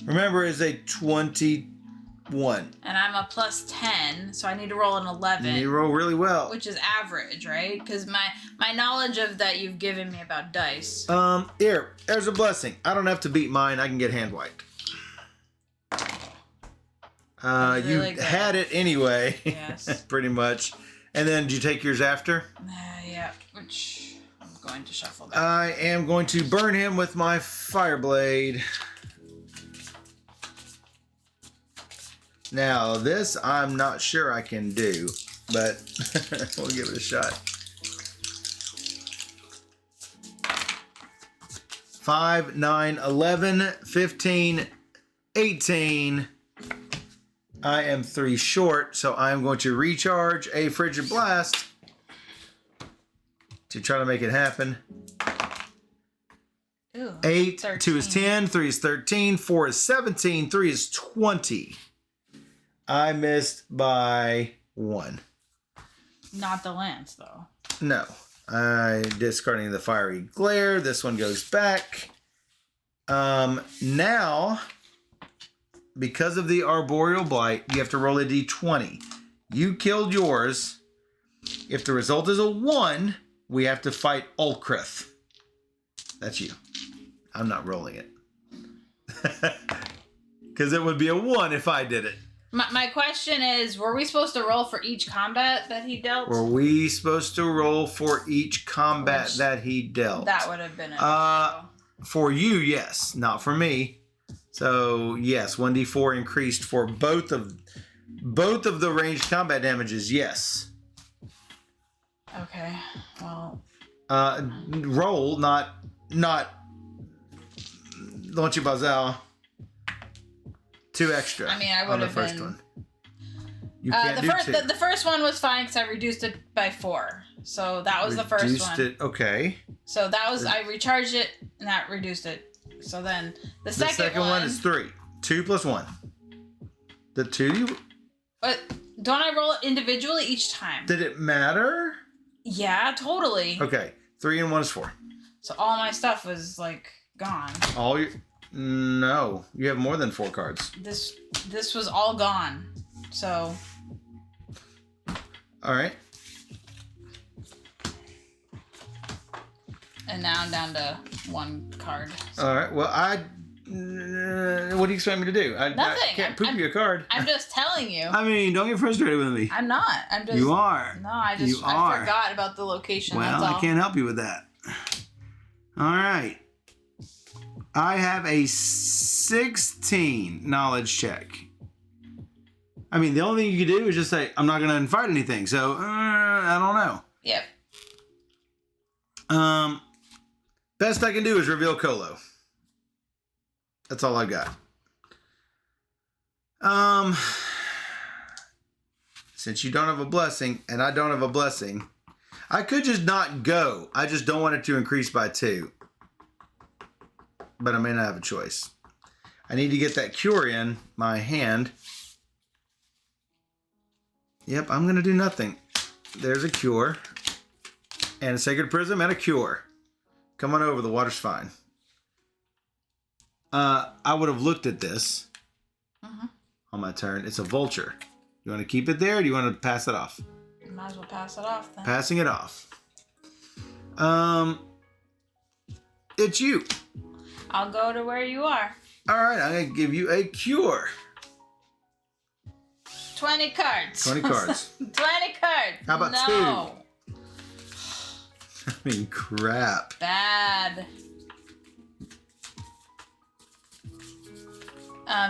Remember, it's a 21. And I'm a +10, so I need to roll an 11. You roll really well. Which is average, right? Because my knowledge of that you've given me about dice. There's a blessing. I don't have to beat mine. I can get hand wiped. Really You good. had it anyway. Yes. Pretty much. And then did you take yours after? Yeah, which I'm going to shuffle back. I am going to burn him with my Fireblade. Now, this I'm not sure I can do, but we'll give it a shot. 5, 9, 11, 15, 18. I am 3 short, so I'm going to recharge a Frigid Blast to try to make it happen. Ooh, 8, 13. 2 is 10, 3 is 13, 4 is 17, 3 is 20. I missed by 1. Not the lance, though. No. I discarding the Fiery Glare. This one goes back. Now, because of the Arboreal Blight, you have to roll a d20. You killed yours. If the result is a 1, we have to fight Ulkrith. That's you. I'm not rolling it. Because it would be a 1 if I did it. My question is, were we supposed to roll for each combat that he dealt? Were we supposed to roll for each combat that he dealt? That would have been it. For you, yes. Not for me. So, yes, 1d4 increased for both of the ranged combat damages, yes. Okay, well... Roll, not Launch your Bazal. 2 extra. I mean, I would on the have first been... one. You can't do 2. The first one was fine because I reduced it by 4. So that was the first one. Reduced it, okay. So that was, I recharged it and that reduced it. So then the second one is 3. 2 plus 1. The 2 But don't I roll it individually each time? Did it matter? Yeah, totally. Okay. 3 and 1 is 4. So all my stuff was like gone. All your... No. You have more than 4 cards. This was all gone. So... Alright. And now I'm down to 1 card. So. Alright. Well, what do you expect me to do? Nothing. I can't poop you a card. I'm just telling you. I mean, don't get frustrated with me. I'm not. I'm just... You are. No, I forgot about the location. Well, that's all. I can't help you with that. Alright. I have a 16 knowledge check. I mean, the only thing you can do is just say, I'm not going to fight anything. So, I don't know. Yep. Best I can do is reveal Colo. That's all I got. Since you don't have a blessing, and I don't have a blessing, I could just not go. I just don't want it to increase by 2. But I may not have a choice. I need to get that cure in my hand. Yep, I'm going to do nothing. There's a cure. And a Sacred Prism and a cure. Come on over, the water's fine. I would have looked at this on my turn. It's a vulture. You want to keep it there or do you want to pass it off? Might as well pass it off then. Passing it off. It's you. I'll go to where you are. Alright, I'm going to give you a cure. 20 cards. 20 cards. 20 cards. How about no. 2? I mean, crap. Bad.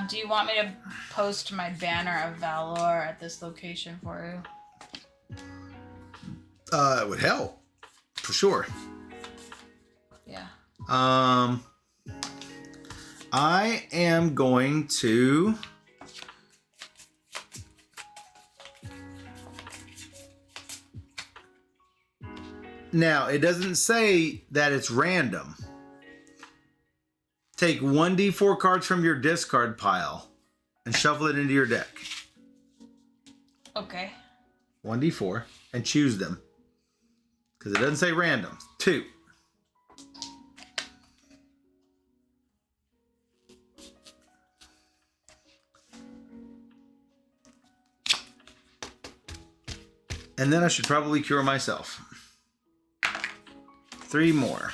Do you want me to post my banner of Valor at this location for you? It would help. For sure. Yeah. I am going to... Now, it doesn't say that it's random. Take 1d4 cards from your discard pile and shuffle it into your deck. Okay. 1d4 and choose them. Because it doesn't say random. 2. And then I should probably cure myself. 3 more.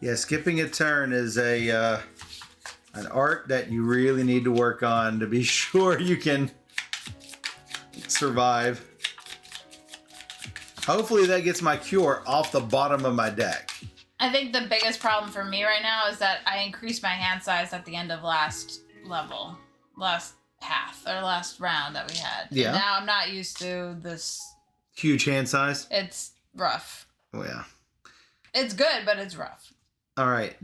Yeah, skipping a turn is an art that you really need to work on to be sure you can survive. Hopefully that gets my cure off the bottom of my deck. I think the biggest problem for me right now is that I increased my hand size at the end of last round that we had. Yeah. And now I'm not used to this. Huge hand size? It's rough. Oh, yeah. It's good, but it's rough. All right.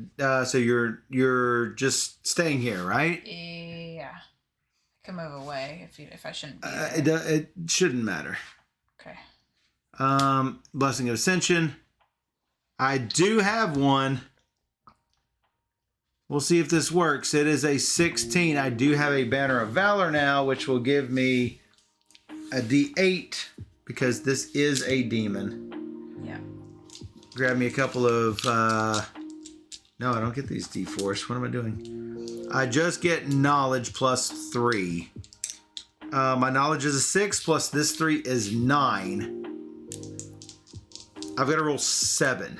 So you're just staying here, right? Yeah. I can move away if I shouldn't be there. It shouldn't matter. Okay. Blessing of Ascension. I do have one. We'll see if this works. It is a 16. I do have a Banner of Valor now, which will give me a D8 because this is a demon. Yeah. Grab me a couple of... no, I don't get these D4s. What am I doing? I just get knowledge plus 3. My knowledge is a 6 plus this 3 is 9. I've got to roll 7.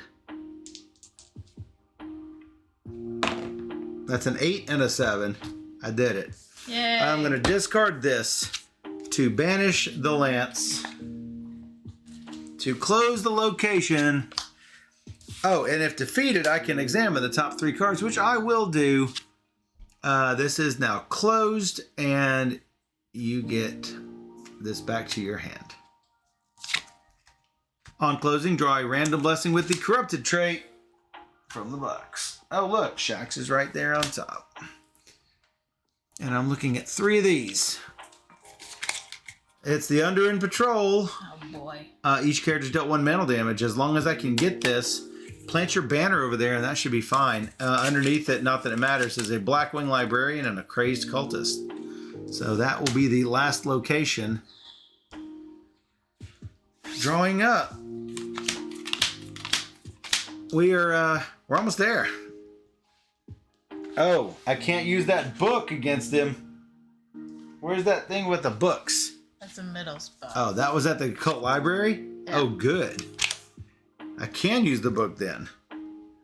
That's an 8 and a 7. I did it. Yay. I'm going to discard this to banish the lance, to close the location. Oh, and if defeated, I can examine the top 3 cards, which I will do. This is now closed, and you get this back to your hand. On closing, draw a random blessing with the corrupted trait from the box. Oh, look, Shax is right there on top. And I'm looking at 3 of these. It's the Underin Patrol. Oh, boy. Each character's dealt 1 mental damage. As long as I can get this, plant your banner over there, and that should be fine. Underneath it, not that it matters, is a Blackwing Librarian and a Crazed Cultist. So that will be the last location. Drawing up. We're almost there. Oh, I can't use that book against him. Where's that thing with the books? That's a middle spot. Oh, that was at the cult library? Yeah. Oh, good. I can use the book then.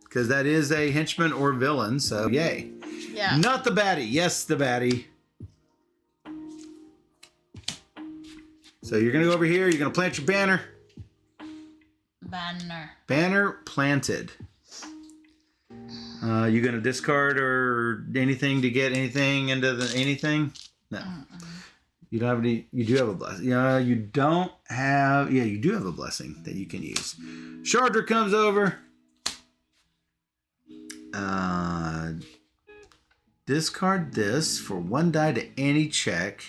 Because that is a henchman or villain, so yay. Yeah. Not the baddie. Yes, the baddie. So you're going to go over here. You're going to plant your banner. Banner planted. You going to discard or anything to get anything into the anything? No. You don't have any. You do have a blessing. Yeah, you don't have. Yeah, you do have a blessing that you can use. Shardra comes over. Discard this for 1 die to any check.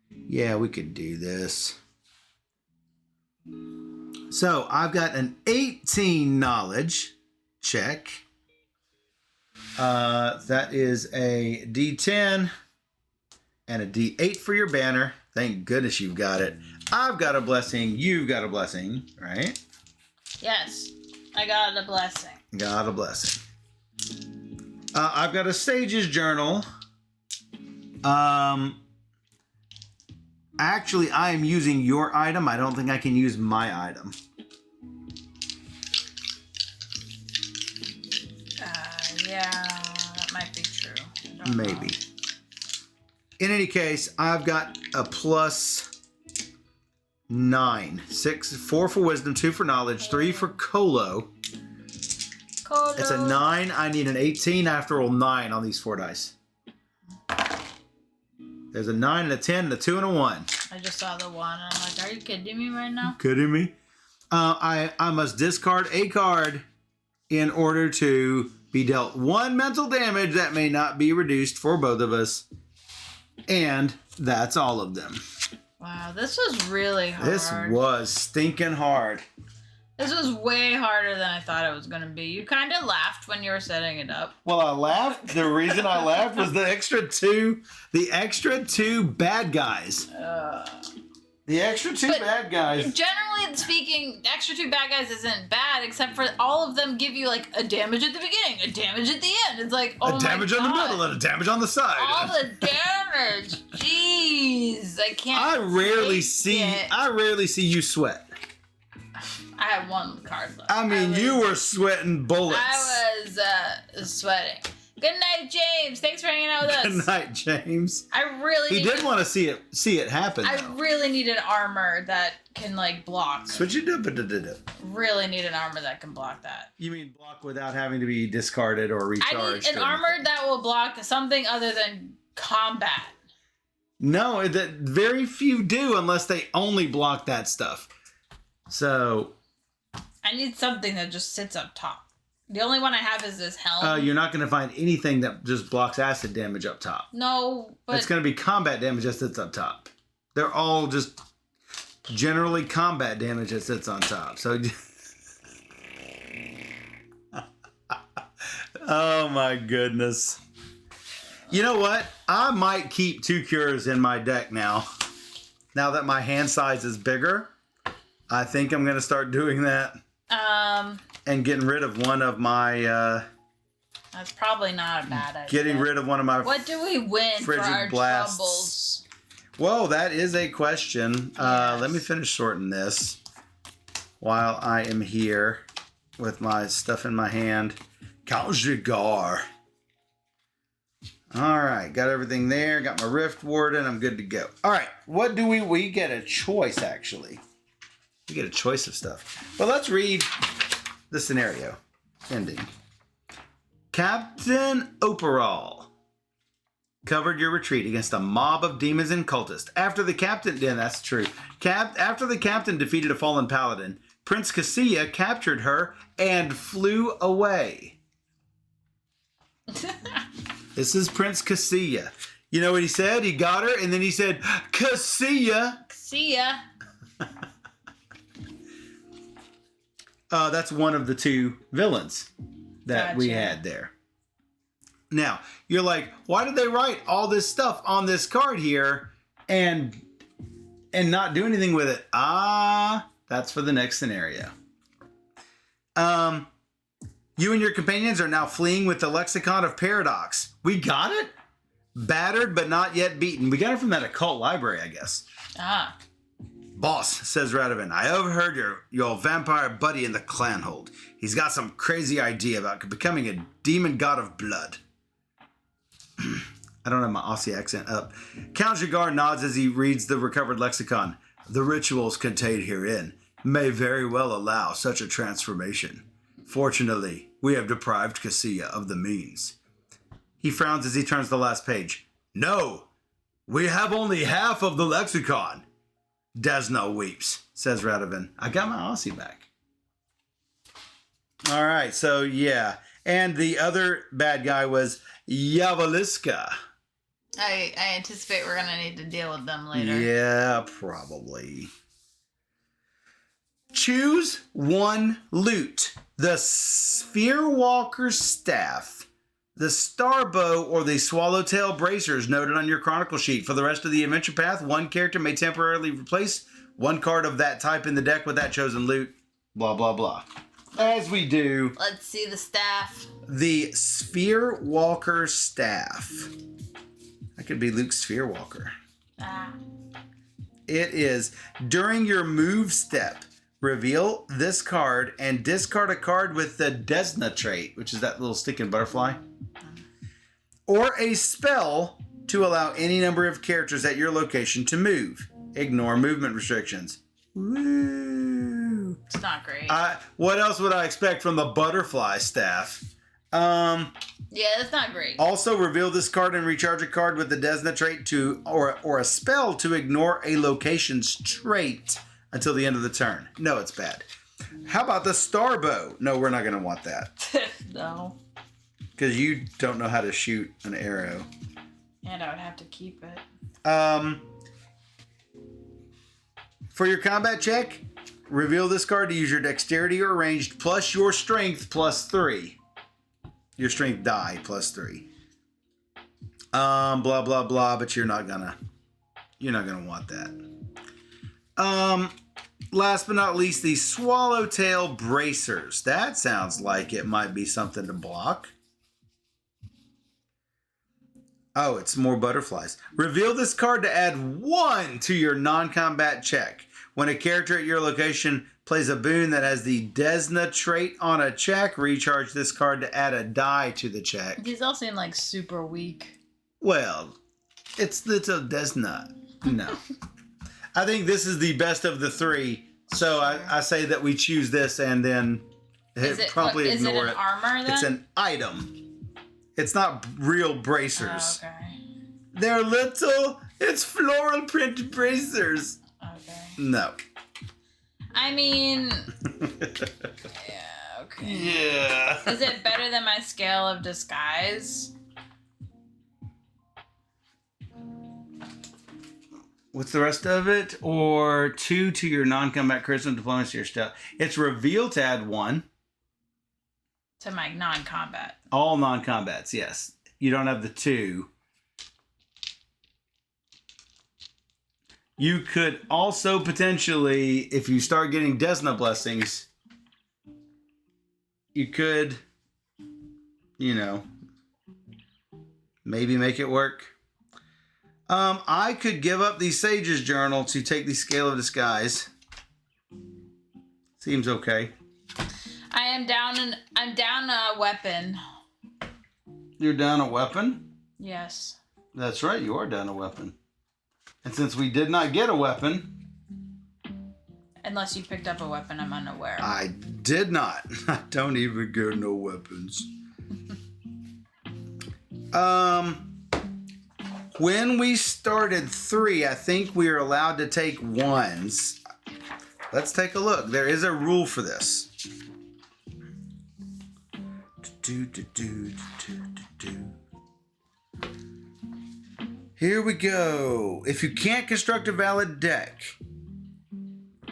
Yeah, we could do this. So I've got an 18 knowledge check. That is a D10 and a D8 for your banner. Thank goodness you've got it. I've got a blessing. You've got a blessing, right? Yes, I got a blessing. Got a blessing. I've got a Sage's Journal. Actually, I am using your item. I don't think I can use my item. Yeah, that might be true. I don't Maybe. know. In any case, I've got a plus 9. 4 for wisdom, 2 for knowledge, 3 for Colo. It's a 9. I need an 18. I have to roll 9 on these 4 dice. There's a 9 and a 10 and a 2 and a 1. I just saw the 1 and I'm like, are you kidding me right now? Kidding me? I must discard a card in order to be dealt 1 mental damage that may not be reduced for both of us. And that's all of them. Wow, this was really hard. This was stinking hard. This was way harder than I thought it was going to be. You kind of laughed when you were setting it up. Well, I laughed. The reason I laughed was the extra two bad guys. The extra 2 bad guys. Generally speaking, the extra 2 bad guys isn't bad, except for all of them give you like a damage at the beginning, a damage at the end. It's like, oh my God. A damage on the middle and a damage on the side. All the damage. Jeez, I can't. I rarely take see it. you sweat. I had one card left. I mean, you were sweating bullets. I was sweating. Good night, James. Thanks for hanging out with us. Good night, James. He did want to see it happen. I really need an armor that can like block. Switch it up. Really need an armor that can block that. You mean block without having to be discarded or recharged? I need an armor that will block something other than combat. No, that very few do unless they only block that stuff. So I need something that just sits up top. The only one I have is this helm. You're not going to find anything that just blocks acid damage up top. No, but it's going to be combat damage that sits up top. They're all just generally combat damage that sits on top. So, oh my goodness. You know what? I might keep 2 cures in my deck now. Now that my hand size is bigger, I think I'm going to start doing that. And getting rid of one of my... that's probably not a bad idea. Getting rid of one of my... What do we win for our blasts. troubles? Well, that is a question. Yes. Let me finish sorting this while I am here with my stuff in my hand. Cathedral. All right, got everything there. Got my Rift Warden. I'm good to go. All right, what do we get a choice, actually. We get a choice of stuff. Well, let's read the scenario ending. Captain Operal covered your retreat against a mob of demons and cultists. After the captain defeated a fallen paladin, Prince Cassia captured her and flew away. This is Prince Cassia. You know what he said? He got her, and then he said, Cassia. Cassia. That's one of the 2 villains that we had there. Now, you're like, why did they write all this stuff on this card here and not do anything with it? That's for the next scenario. You and your companions are now fleeing with the Lexicon of Paradox. We got it? Battered but not yet beaten. We got it from that occult library, I guess. Boss, says Radovan, I overheard your vampire buddy in the clan hold. He's got some crazy idea about becoming a demon god of blood. I don't have my Aussie accent up. Count Jagar nods as he reads the recovered lexicon. The rituals contained herein may very well allow such a transformation. Fortunately, we have deprived Cassia of the means. He frowns as he turns the last page. No, we have only half of the lexicon. Desna weeps, says Radovan. I got my Aussie back. All right, so yeah. And the other bad guy was Yavaliska. I anticipate we're going to need to deal with them later. Yeah, probably. Choose one loot. The Spherewalker's Staff, the Starbow, or the Swallowtail Bracers noted on your chronicle sheet. For the rest of the adventure path, one character may temporarily replace one card of that type in the deck with that chosen loot. Blah, blah, blah. As we do. Let's see the staff. The Spherewalker's Staff. That could be Luke Spherewalker. It is during your move step. Reveal this card and discard a card with the Desna trait, which is that little sticking butterfly. Or a spell to allow any number of characters at your location to move. Ignore movement restrictions. Woo! It's not great. What else would I expect from the butterfly staff? Yeah, that's not great. Also, reveal this card and recharge a card with the Desna trait or a spell to ignore a location's trait until the end of the turn. No, it's bad. How about the Starbow? No, we're not going to want that. No. Because you don't know how to shoot an arrow. And I would have to keep it. For your combat check, reveal this card to use your dexterity or ranged plus your strength plus 3. Your strength die plus 3. Blah, blah, blah, but you're not gonna want that. Last but not least, the Swallowtail Bracers. That sounds like it might be something to block. Oh, it's more butterflies. Reveal this card to add 1 to your non-combat check. When a character at your location plays a boon that has the Desna trait on a check, recharge this card to add a die to the check. These all seem like super weak. Well, it's a Desna. No. I think this is the best of the three. So I say that we choose this and then promptly ignore it. Is it an armor then? It's an item. It's not real bracers. Oh, okay. They're little. It's floral print bracers. Okay. No. I mean, yeah, okay. Yeah. Is it better than my scale of disguise? What's the rest of it? Or 2 to your non-combat charisma, diplomacy, or stealth. It's revealed to add 1. To my non-combat. All non-combats, yes. You don't have the 2. You could also potentially, if you start getting Desna blessings, you could, maybe make it work. I could give up the Sage's Journal to take the Scale of Disguise. Seems okay. I'm down a weapon. You're down a weapon? Yes. That's right, you are down a weapon. And since we did not get a weapon... Unless you picked up a weapon I'm unaware of. I did not. I don't even get no weapons. When we started 3, I think we are allowed to take 1s. Let's take a look. There is a rule for this. Here we go. If you can't construct a valid deck,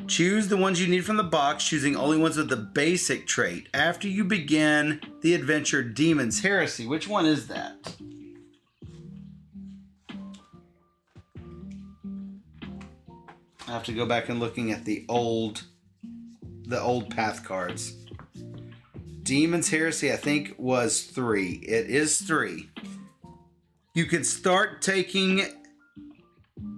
choose the ones you need from the box, choosing only ones with the basic trait. After you begin the adventure Demon's Heresy. Which one is that? I have to go back and looking at the old path cards. Demon's Heresy, I think, was 3. It is 3. You can start taking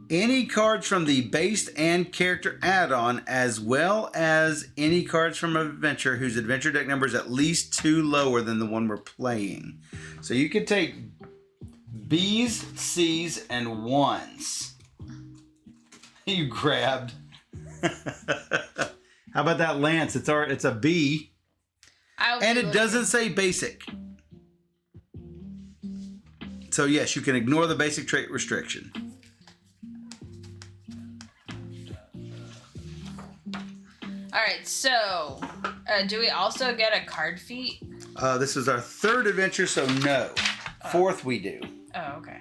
any cards from the base and character add-on, as well as any cards from an adventure whose adventure deck number is at least 2 lower than the one we're playing. So you can take B's, C's, and 1s. You grabbed. How about that lance? It's a B. And it doesn't say basic. So yes, you can ignore the basic trait restriction. Alright, so do we also get a card feat? This is our 3rd adventure, so no. 4th we do. Oh, okay.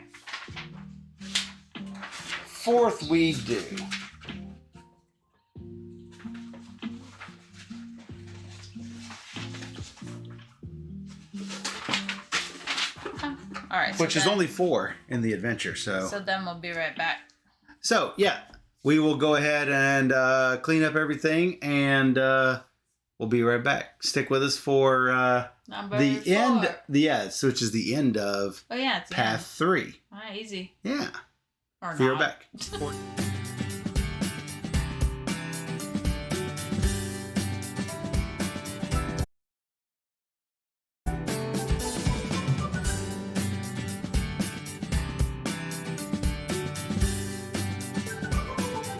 4th we do. All right. Which is only 4 in the adventure, so. So then we'll be right back. So, yeah. We will go ahead and clean up everything, and we'll be right back. Stick with us for Number the 4. end. Yes, which is the end of it's Path 3. Ah, easy. Yeah. Or Be not. right back.